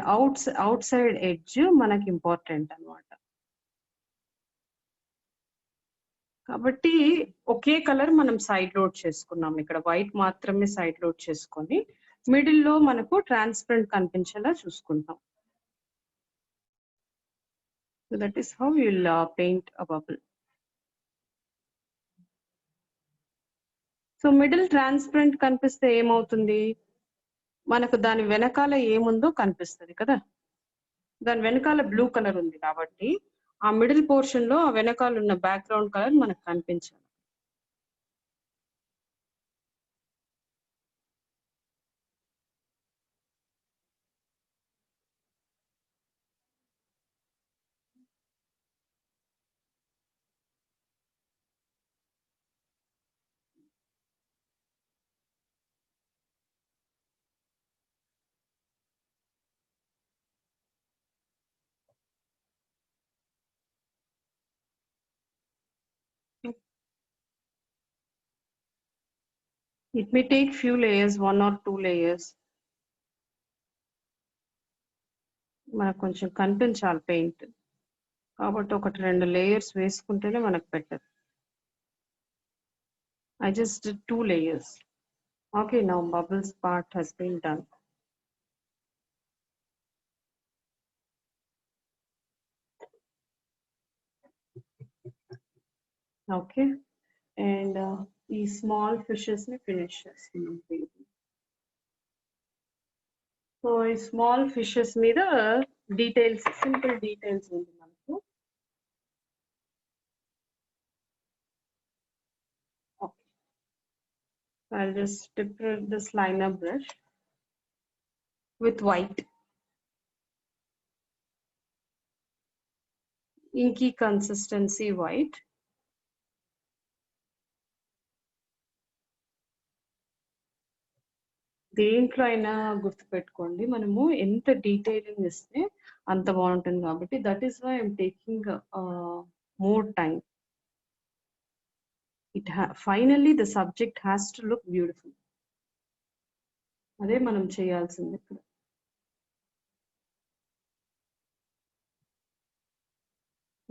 S1: outside edge మనకి important అన్నమాట. కాబట్టి ఒకే colour మనం side load చేసుకున్నాం. ఇక్కడ వైట్ మాత్రమే సైడ్ లోడ్ చేసుకొని మిడిల్ లో మనకు ట్రాన్స్పరెంట్ కనిపించేలా చూసుకుంటాం. So that is how you will paint a bubble. So middle transparent కనిపిస్తే ఏమవుతుంది, మనకు దాని వెనకాల ఏముందో కనిపిస్తుంది కదా. దాని వెనకాల బ్లూ కలర్ ఉంది కాబట్టి ఆ మిడిల్ పోర్షన్ లో ఆ వెనకాల ఉన్న బ్యాక్గ్రౌండ్ కలర్ మనకు కనిపించాలి. It may take few layers, 1 or 2 layers. మనకు కొంచెం కనిపించాలి పెయింట్ కాబట్టి 1-2 లేయర్స్ వేసుకుంటేనే మనకు better. I just did 2 layers. Okay, now bubbles part has been done. Okay, and ఈ స్మాల్ ఫిషెస్ ని ఫినిష్ చేస్తున్నాం. సో ఈ స్మాల్ ఫిషెస్ మీద డీటెయిల్స్, సింపుల్ డీటెయిల్స్ ఉంది మనకు. Okay, I'll just dip this liner brush with white, inky consistency white. దేంట్లో అయినా గుర్తుపెట్టుకోండి, మనము ఎంత డీటెయిలింగ్ ఇస్తే అంత బాగుంటుంది కాబట్టి that is why I'm taking more time. Finally the subject has to look beautiful. అదే మనం చేయాల్సింది ఇక్కడ.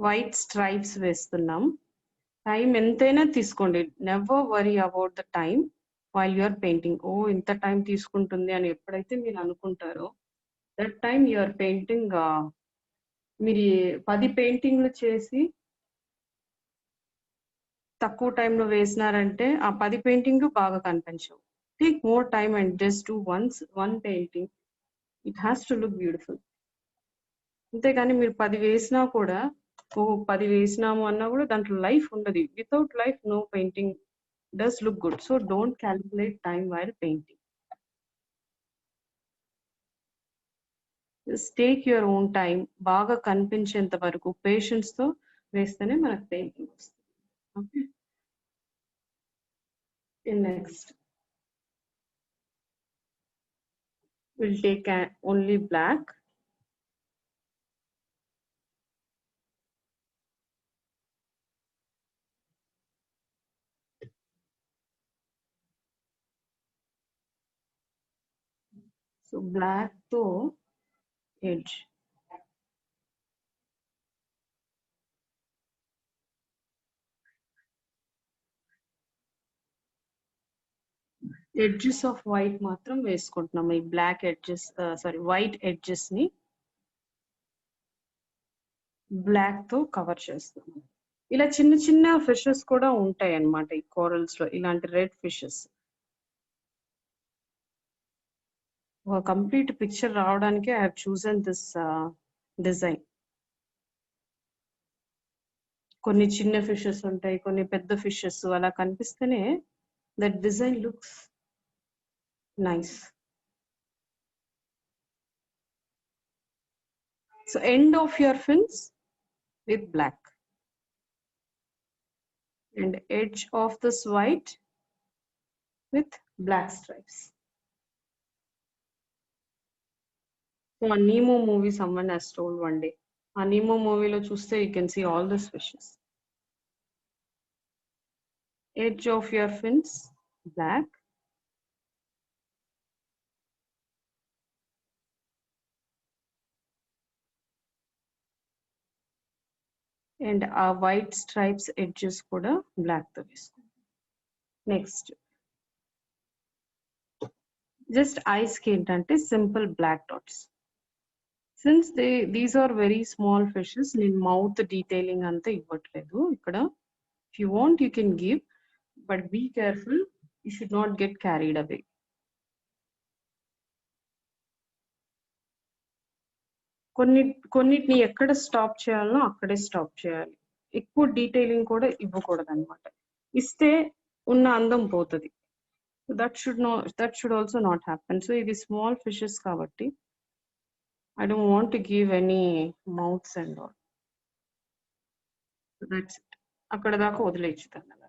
S1: వైట్ స్ట్రైప్స్ వేస్తున్నాం. టైం ఎంతైనా తీసుకోండి, never worry about the time while you're painting. ఓ ఇంత టైం తీసుకుంటుంది అని ఎప్పుడైతే మీరు అనుకుంటారో దట్ టైం యూఆర్ పెయింటింగ్. మీరు 10 పెయింటింగ్లు చేసి తక్కువ టైంలో వేసినారంటే ఆ 10 పెయింటింగ్ బాగా కనిపించవు. Take more time and just do one painting. It has to look beautiful. అంతేగాని మీరు 10 వేసినా కూడా 10 వేసినాము అన్నా కూడా దాంట్లో లైఫ్ ఉండదు. Without life no painting does look good. So don't calculate time while painting. Just take your own time. బాగా కనిపించేంత వరకు పేషెన్స్‌తో వేస్తేనే మనకు పెయింటింగ్ వస్తుంది. Okay. Next we'll take only black. So black to edge. Edges of white మాత్రం వేసుకుంటున్నాం. ఈ బ్లాక్ ఎడ్జెస్ వైట్ ఎడ్జెస్ ని బ్లాక్ తో కవర్ చేస్తాం. ఇలా చిన్న చిన్న ఫిషెస్ కూడా ఉంటాయి అన్నమాట ఈ కోరల్స్ లో, ఇలాంటి రెడ్ ఫిషెస్. ఒక కంప్లీట్ పిక్చర్ రావడానికి I have chosen this design. కొన్ని చిన్న ఫిషెస్ ఉంటాయి, కొన్ని పెద్ద ఫిషెస్, అలా కనిపిస్తేనే that design looks nice. So end of your fins with black and edge of this white with black stripes. So a Nemo movie someone has told one day. A Nemo movie lo chuste you can see all these fishes. Edge of your fins black. And our white stripes edges kuda black tho vesuko. Next, just eyes ki entante simple black dots. Since these are very small fishes, నేను mouth detailing anta ivvatledu ikkada. If you want you can give, but be careful, you should not get carried away. కొన్నిటిని ఎక్కడ stop చేయాలనో అక్కడే stop చేయాలి. ఎక్కువ detailing కూడా ఇవ్వకూడదు అనమాట. ఇస్తే ఉన్న అందం పోతుంది. That should also not happen. So ఇది స్మాల్ ఫిషెస్ కాబట్టి I don't want to give any mouths and all. That's it. అక్కడ దాకా వదిలేచ్చుతాను.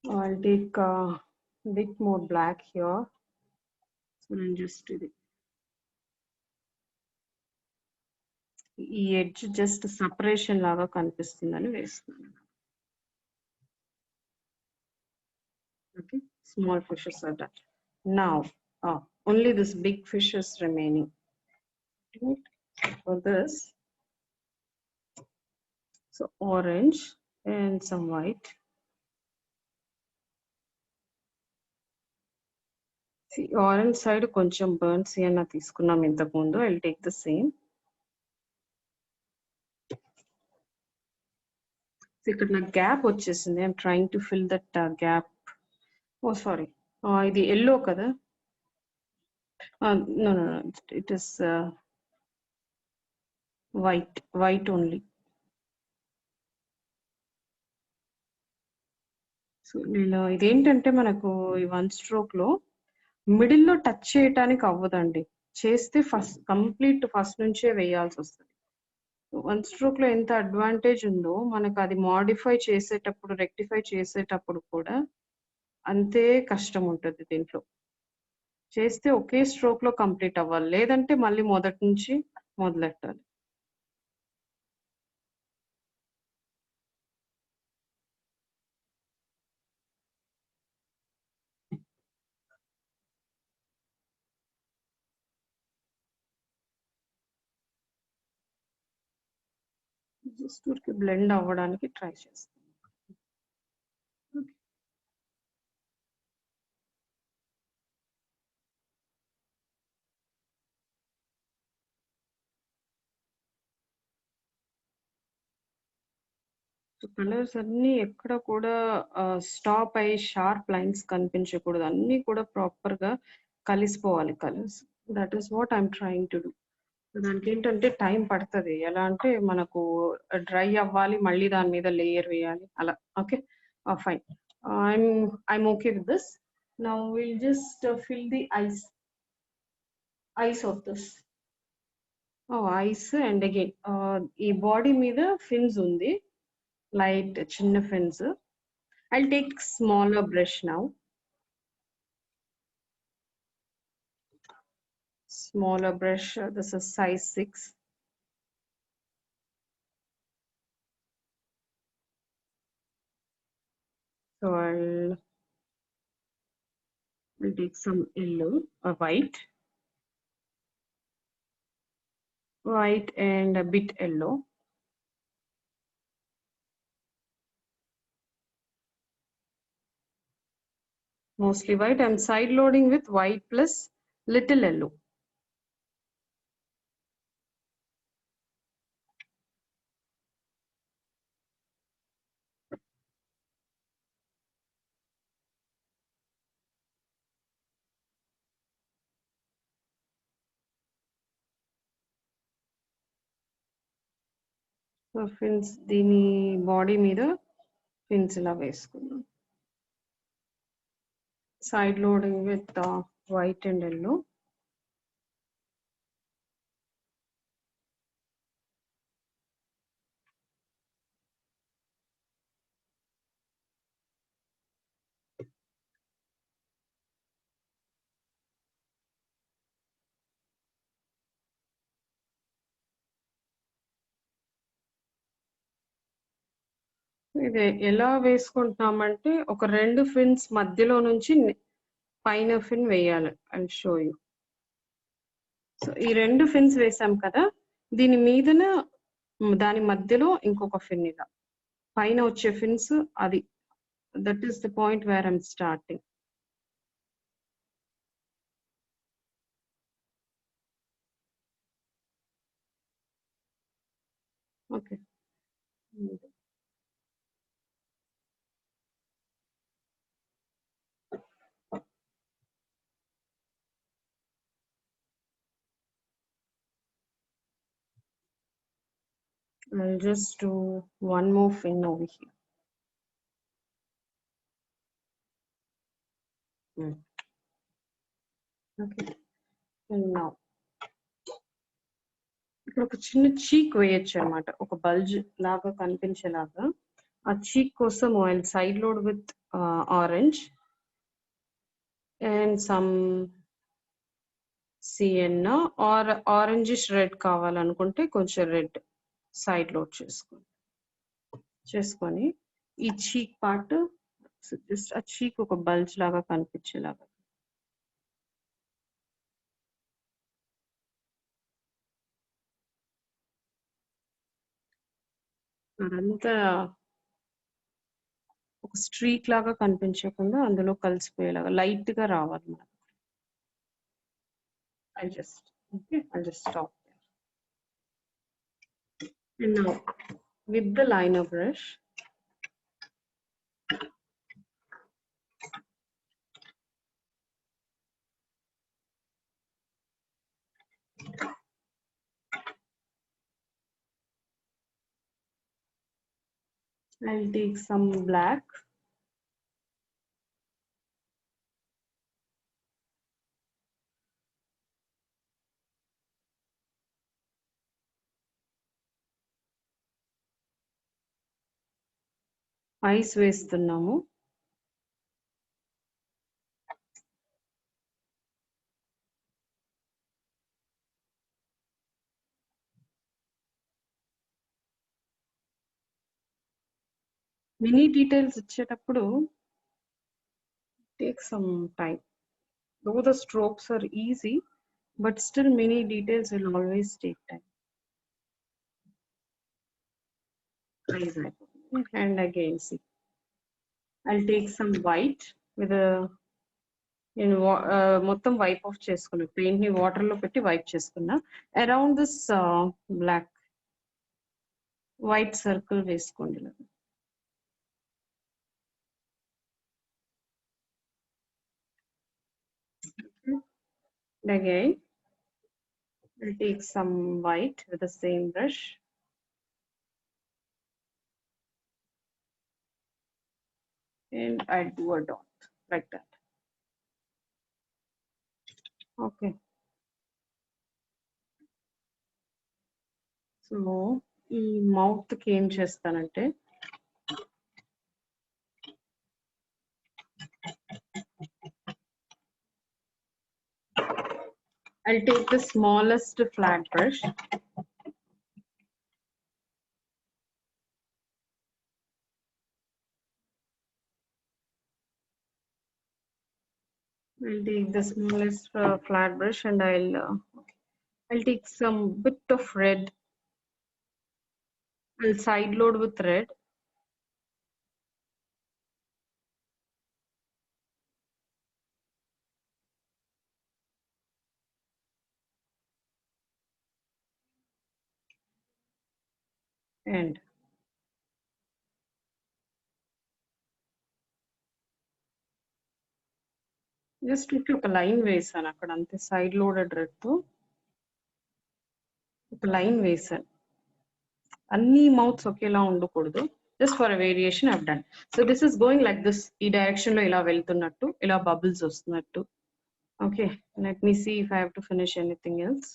S1: I'll take a bit more black here. So నేను just ఇది ఈ ఎడ్జ్ జస్ట్ సపరేషన్ లాగా కనిపిస్తుందని వేస్తున్నాను. Okay, small fishes are done. Now only this big fish is remaining. For this, so orange and some white. See, orange side కొంచెం burnt sienna తీసుకున్నాం ఇంతకు ముందు. I'll take the same. So ఇక్కడ నా gap వచ్చేసింది. I'm trying to fill that gap. Oh sorry, ఇది yellow కదా. No, it is white only. So నేను ఇదేంటంటే మనకు ఈ 1 stroke లో మిడిల్ లో టచ్ చేయటానికి అవ్వదండి. చేస్తే ఫస్ట్ నుంచే వేయాల్సి వస్తుంది. 1 stroke లో ఎంత అడ్వాంటేజ్ ఉందో మనకు అది మాడిఫై చేసేటప్పుడు, రెక్టిఫై చేసేటప్పుడు కూడా అంతే కష్టం ఉంటుంది దీంట్లో. చేస్తే ఒకే స్ట్రోక్ లో కంప్లీట్ అవ్వాలి, లేదంటే మళ్ళీ మొదటి నుంచి మొదలెట్టాలి. జస్ట్ ఊరికి బ్లెండ్ అవ్వడానికి ట్రై చేస్తాను. కలర్స్ అన్ని ఎక్కడ కూడా స్టాప్ అయ్యి షార్ప్ లైన్స్ కనిపించకూడదు. అన్ని కూడా ప్రాపర్ గా కలిసిపోవాలి colours. That is what I'm trying to do. దానికి ఏంటంటే టైం పడుతుంది. ఎలా అంటే మనకు డ్రై అవ్వాలి, మళ్ళీ దాని మీద లేయర్ వేయాలి అలా. Okay fine. I'm okay with this. Now we'll just fill the eyes of this. Oh, eyes and again ఈ బాడీ మీద fins ఉంది, light చిన్న fins. I'll take smaller brush now. Smaller brush, this is size 6. So I'll take some yellow or white and a bit yellow. Mostly white. I'm side loading with white plus little yellow. So fins దీని body మీద fins ఇలా వేసుకున్నాం. Side loading with white and yellow. ఇది ఎలా వేసుకుంటున్నామంటే ఒక 2 fins మధ్యలో నుంచి పైన ఫిన్ వేయాలి. I'll show you. సో ఈ 2 ఫిన్స్ వేసాం కదా, దీని మీదన దాని మధ్యలో ఇంకొక ఫిన్ ఇలా పైన వచ్చే ఫిన్స్, అది that is the point where I'm starting. Okay. I'll just do one more fin over here. Okay. And now ఇక్కడ ఒక చిన్న చీక్ వేయొచ్చు అనమాట, ఒక బల్జ్ లాగా కనిపించేలాగా. ఆ చీక్ కోసం oil side load with orange and some sienna or orangish red కావాలనుకుంటే కొంచెం రెడ్ సైడ్ లోడ్ చేసుకొని ఈ చీక్ పార్ట్ జస్ట్ ఆ చీక్ ఒక బల్జ్ లాగా కనిపించేలాగా. అదంతా ఒక స్ట్రీక్ లాగా కనిపించకుండా అందులో కలిసిపోయేలాగా లైట్ గా రావాలి మనకు. I'll just stop there. And now with the liner brush, I'll take some black. Ice వేస్తున్నాము. మినీ డీటెయిల్స్ ఇచ్చేటప్పుడు take some time. Though the strokes are easy, but still many details will always take time. And again, see, I'll take some white with a మొత్తం wipe off చేసుకున్నా, paint ని water లో పెట్టి wipe చేసుకున్నా. Around this black white circle వేసుకోండి. And again, I'll take some white with the same brush. and I do a dot like that. Okay. So ఈ mouth కి ఏం చేస్తానంటే I'll take the smallest flat brush. I'll take the smallest flat brush and I'll take some bit of red. I'll side load with red. And just ఒక line వేసాను అక్కడ అంతే side loaded red తో ఒక line వేసాను అన్ని mouths ఒకేలా ఉండకూడదు just for a variation I've done. So this is going like this ఈ డైరెక్షన్ లో ఇలా వెళ్తున్నట్టు ఇలా బబుల్స్ వస్తున్నట్టు. Okay, let me see if I have to finish anything else.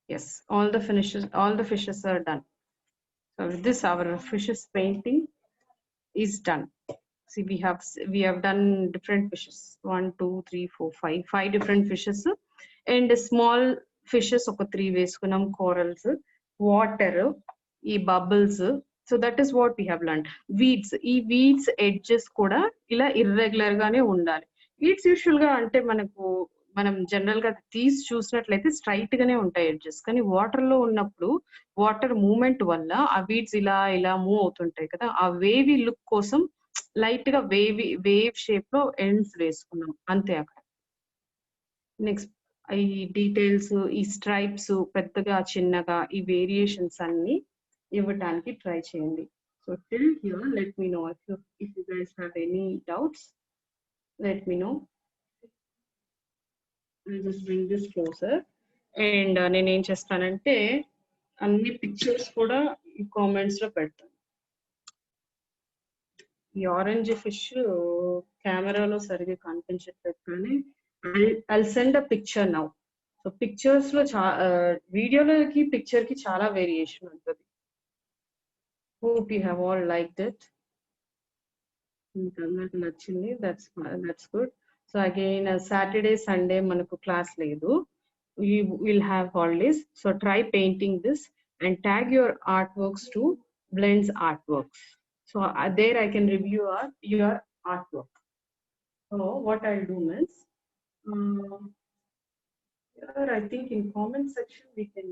S1: Yes, all the fishes are done. So with this our fishes painting is done. See, we have done different fishes. 1, 2, 3, 4, 5 different fishes and small fishes ఒక 3 వేసుకున్నాం corals, water, ఈ bubbles. So that is what we have learned. Weeds, ఈ weeds edges కూడా ఇలా irregular గానే ఉండాలి. Weeds usual గా అంటే మనం జనరల్ గా తీసి చూసినట్లయితే స్ట్రైట్ గానే ఉంటాయి ఎడ్జెస్, కానీ వాటర్ లో ఉన్నప్పుడు వాటర్ మూవ్మెంట్ వల్ల ఆ వీడ్స్ ఇలా ఇలా మూవ్ అవుతుంటాయి కదా, ఆ వేవీ లుక్ కోసం లైట్ గా వేవ్ షేప్ లో ఎండ్స్ వేసుకున్నాం అంతే. అక్కడ నెక్స్ట్ ఈ డీటెయిల్స్, ఈ స్ట్రైప్స్ పెద్దగా చిన్నగా ఈ వేరియేషన్స్ అన్ని ఇవ్వడానికి ట్రై చేయండి. So till here let me know if you guys have any doubts, let me know. I'll just bring this closer and నేను ఏం చేస్తానంటే అన్ని పిక్చర్స్ కూడా ఈ కామెంట్స్ లో పెడతాను. ఈ ఆరెంజ్ ఫిష్ కెమెరాలో సరిగ్గా కనిపించట్లేదు కానీ I'll send a picture now. So pictures లో వీడియోలోకి పిక్చర్ కి చాలా వేరియేషన్ ఉంటుంది. Hope you have all liked it. మీకు అందరికి నచ్చింది. That's good. So again Saturday Sunday మనకు క్లాస్ లేదు, we will have holidays. So try painting this and tag your artworks to Blends Artworks. So there I can review your artwork. So what I'll do is here I think in comment section we can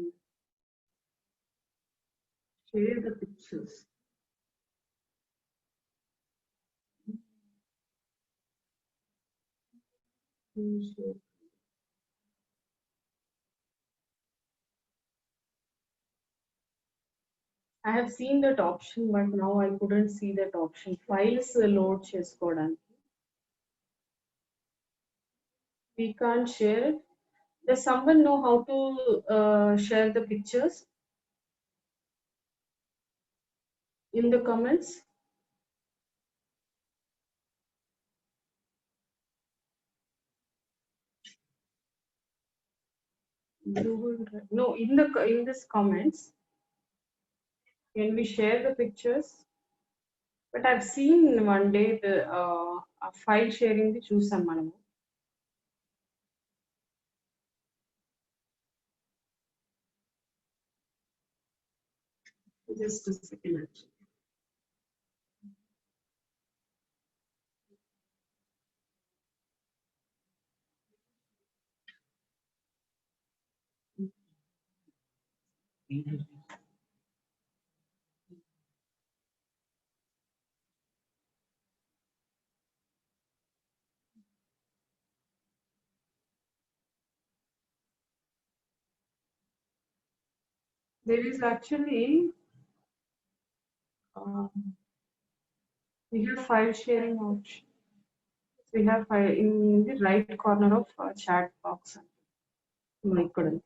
S1: share the pictures. I have seen that option, but now I couldn't see that option. Files load cheskodaniki. We can't share it. Does someone know how to share the pictures? In the comments. No, in this comments. Can we share the pictures? But I've seen one day the file sharing the chusam manamu. Just a second actually. There is actually we have file sharing option. We have file in the right corner of chat box. I couldn't.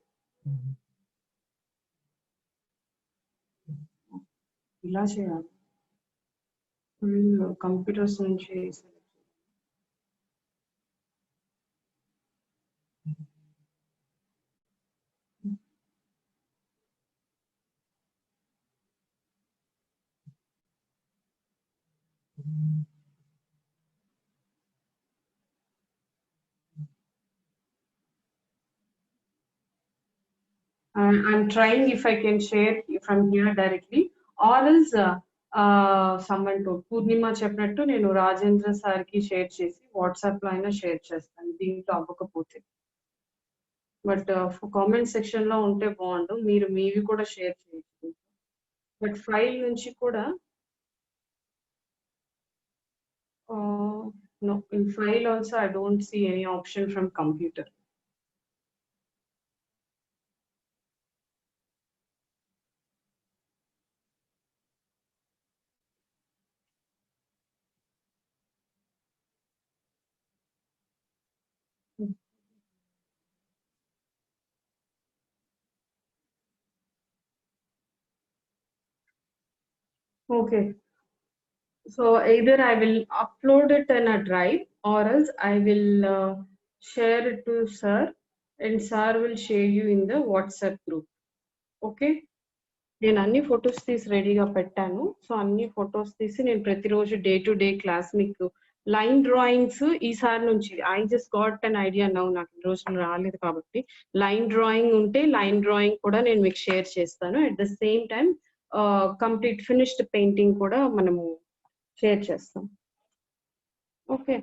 S1: ఇలా చేయాలి. Computers నుంచి I'm trying if I can share from here directly, or else someone to పూర్ణిమ చెప్పినట్టు నేను Rajendra sir కి share చేసి WhatsApp లో అయినా share చేస్తాను దీంట్లో అవ్వకపోతే. బట్ కామెంట్ సెక్షన్ లో ఉంటే బాగుండు, మీరు మీవి కూడా షేర్ చేయొచ్చు. బట్ ఫైల్ నుంచి కూడా no, in file also I don't see any option from computer. Okay. So either I will upload it in a drive, or else I will share it to sir, and sir will share you in the WhatsApp group. Okay. నేను అన్ని photos తీసి రెడీగా పెట్టాను. So అన్ని photos తీసి నేను ప్రతిరోజు day to day class మీకు లైన్ డ్రాయింగ్స్ ఈసారి నుంచి I just got an idea now, నాకు ఈ రోజు రాలేదు కాబట్టి లైన్ డ్రాయింగ్ ఉంటే లైన్ డ్రాయింగ్ కూడా నేను మీకు షేర్ చేస్తాను. At the same time complete finished painting కూడా మనము షేర్ చేస్తాం. Okay.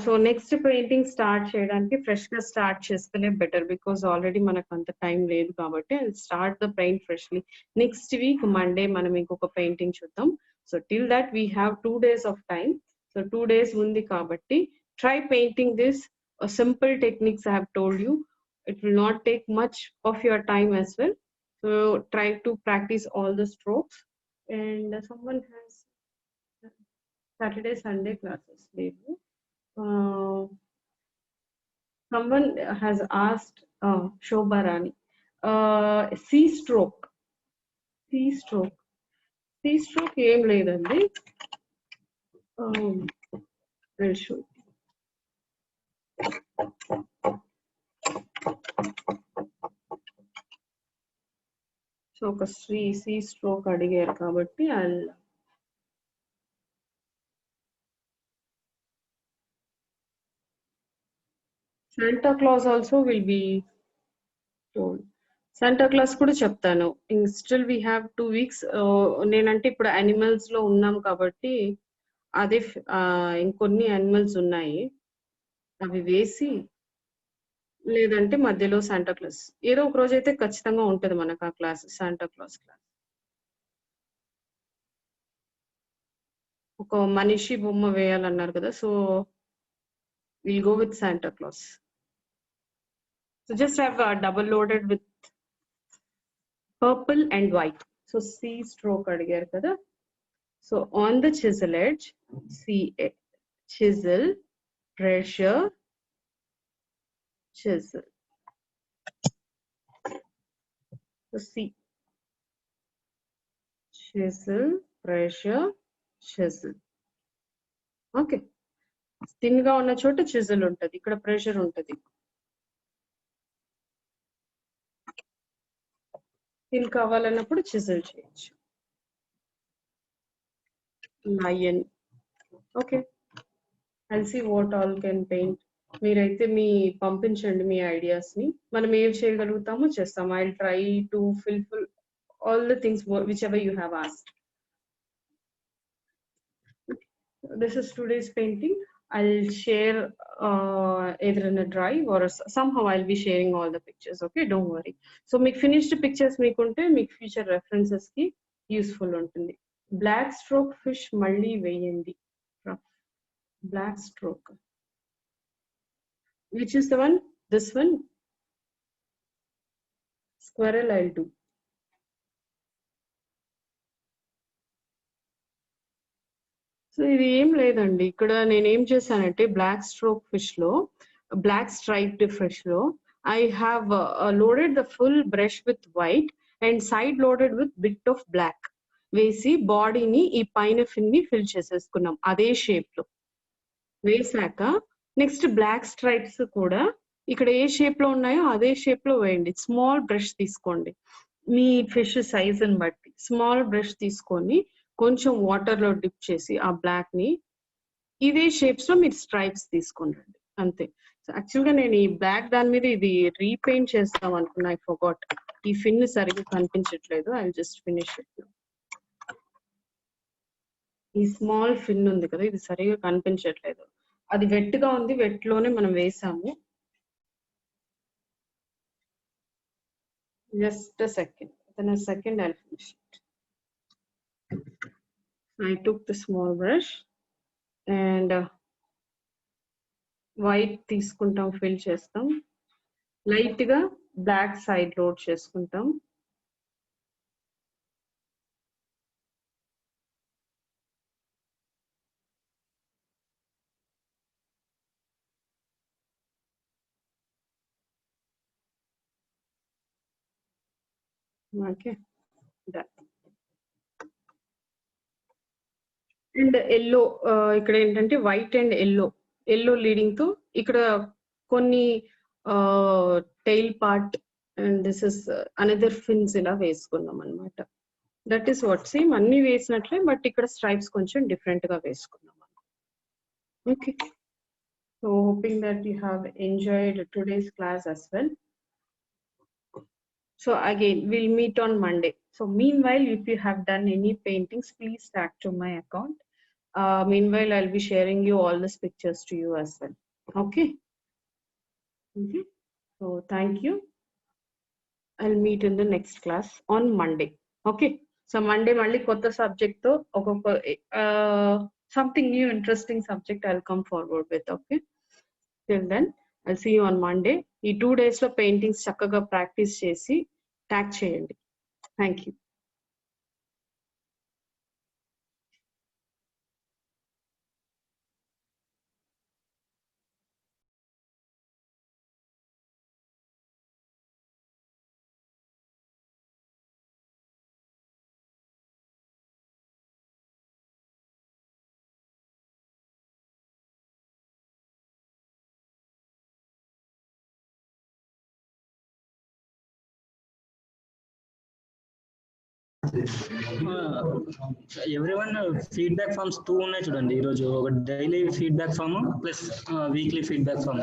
S1: So next painting start చేయడానికి ఫ్రెష్ గా స్టార్ట్ చేస్తేనే బెటర్, బికాస్ ఆల్రెడీ మనకు అంత టైం లేదు కాబట్టి I start the paint freshly. Next week Monday మనం ఇంకొక పెయింటింగ్ చూద్దాం. So till that we have 2 days of time. So 2 days ఉంది కాబట్టి try painting this simple techniques I have told you. It will not take much of your time as well. So try to practice all the strokes. And someone has Saturday, Sunday classes. Someone has asked Shobha Rani, C stroke. C stroke ఏం లేదండి. I'll show you. So ఒక C stroke అడిగారు కాబట్టి Santa Claus also will be told. Santa Claus కూడా చెప్తాను. Still we have 2 weeks. నేనంటే ఇప్పుడు animals లో ఉన్నాం కాబట్టి అదే ఇంకొన్ని యానిమల్స్ ఉన్నాయి అవి వేసి, లేదంటే మధ్యలో శాంటా క్లాస్ ఏదో ఒక రోజు అయితే ఖచ్చితంగా ఉంటది మనకు ఆ క్లాస్, శాంటా క్లాస్ క్లాస్. ఒక మనిషి బొమ్మ వేయాలన్నారు కదా, so will go with Santa Claus. So just have double loaded with purple and white. So C stroke అడిగారు కదా. So on the chisel edge, chisel, pressure, chisel. So C, chisel, pressure, chisel. Okay. Thin గా ఉన్న చోట chisel ఉంటది, ఇక్కడ pressure ఉంటది. Thin కావాలన్నప్పుడు chisel చేయొచ్చు. Lion. Okay. I'll see what all can paint. మీరైతే పంపించండి మీ ఐడియాస్ ని, మనం ఏం చేయగలుగుతామో చేస్తాం. I will try to fulfil all the things whichever you have asked. This is today's painting. I'll share either in a drive or somehow I'll be sharing all the pictures. Okay, don't worry. So make finished pictures meekunte make future references ki useful untundi. Black stroke fish malli veyandi. Black stroke. Which is the one? This one? Squirrel I'll do. సో ఇది ఏం లేదండి, ఇక్కడ నేనేం చేశానంటే black stroke fish లో, black striped fish లో I have loaded the full brush with white and side loaded with bit of black. వేసి బాడీని ఈ పైన ఫిన్ ని ఫిల్ చేసేసుకున్నాం అదే షేప్ లో. వేసాక నెక్స్ట్ బ్లాక్ స్ట్రైప్స్ కూడా ఇక్కడ ఏ షేప్ లో ఉన్నాయో అదే షేప్ లో వేయండి. స్మాల్ బ్రష్ తీసుకోండి, మీ ఫిష్ సైజుని బట్టి స్మాల్ బ్రష్ తీసుకొని కొంచెం వాటర్ లో డిప్ చేసి ఆ బ్లాక్ ని ఇదే షేప్స్ లో మీరు స్ట్రైప్స్ తీసుకోండి అంతే. యాక్చువల్ గా నేను ఈ బ్లాక్ దాని మీద ఇది రీపెయింట్ చేస్తాం అనుకున్నా, ఐ ఫర్గాట్. ఈ ఫిన్ సరిగ్గా కనిపించట్లేదు, ఐ జస్ట్ ఫినిష్ ఇట్. ఈ స్మాల్ ఫిన్ ఉంది కదా, ఇది సరిగా కనిపించట్లేదు, అది వెట్ గా ఉంది, వెట్ లోనే మనం వేసాము. Just second, then a second I'll finish it. I took the small brush and white తీసుకుంటాం, ఫిల్ చేస్తాం, లైట్ గా బ్లాక్ సైడ్ లోడ్ చేసుకుంటాం. ఓకే, అండ్ ఎల్లో, ఇక్కడ ఏంటంటే వైట్ అండ్ ఎల్లో లీడింగ్ తో ఇక్కడ కొన్ని tail part and this is another fins ఇలా వేసుకున్నాం అనమాట. దట్ ఈస్ వాట్, సేమ్ అన్ని వేసినట్లే, బట్ ఇక్కడ స్ట్రైప్స్ కొంచెం డిఫరెంట్ గా వేసుకున్నాం. Okay, so hoping that you have enjoyed today's class as well. So again, we'll meet on Monday. So meanwhile, if you have done any paintings, please tag to my account. Meanwhile, I'll be sharing you all these pictures to you as well. Okay. So thank you. I'll meet in the next class on Monday. Okay. So Monday, kotta subject to something new, interesting subject I'll come forward with. Okay. Till then, I'll see you on Monday. ఈ 2 days లో paintings చక్కగా practice చేసి tag చేయండి. Thank you.
S2: Everyone feedback forms 2 ఉన్నాయి చూడండి. ఈరోజు ఒక daily feedback form plus weekly feedback form.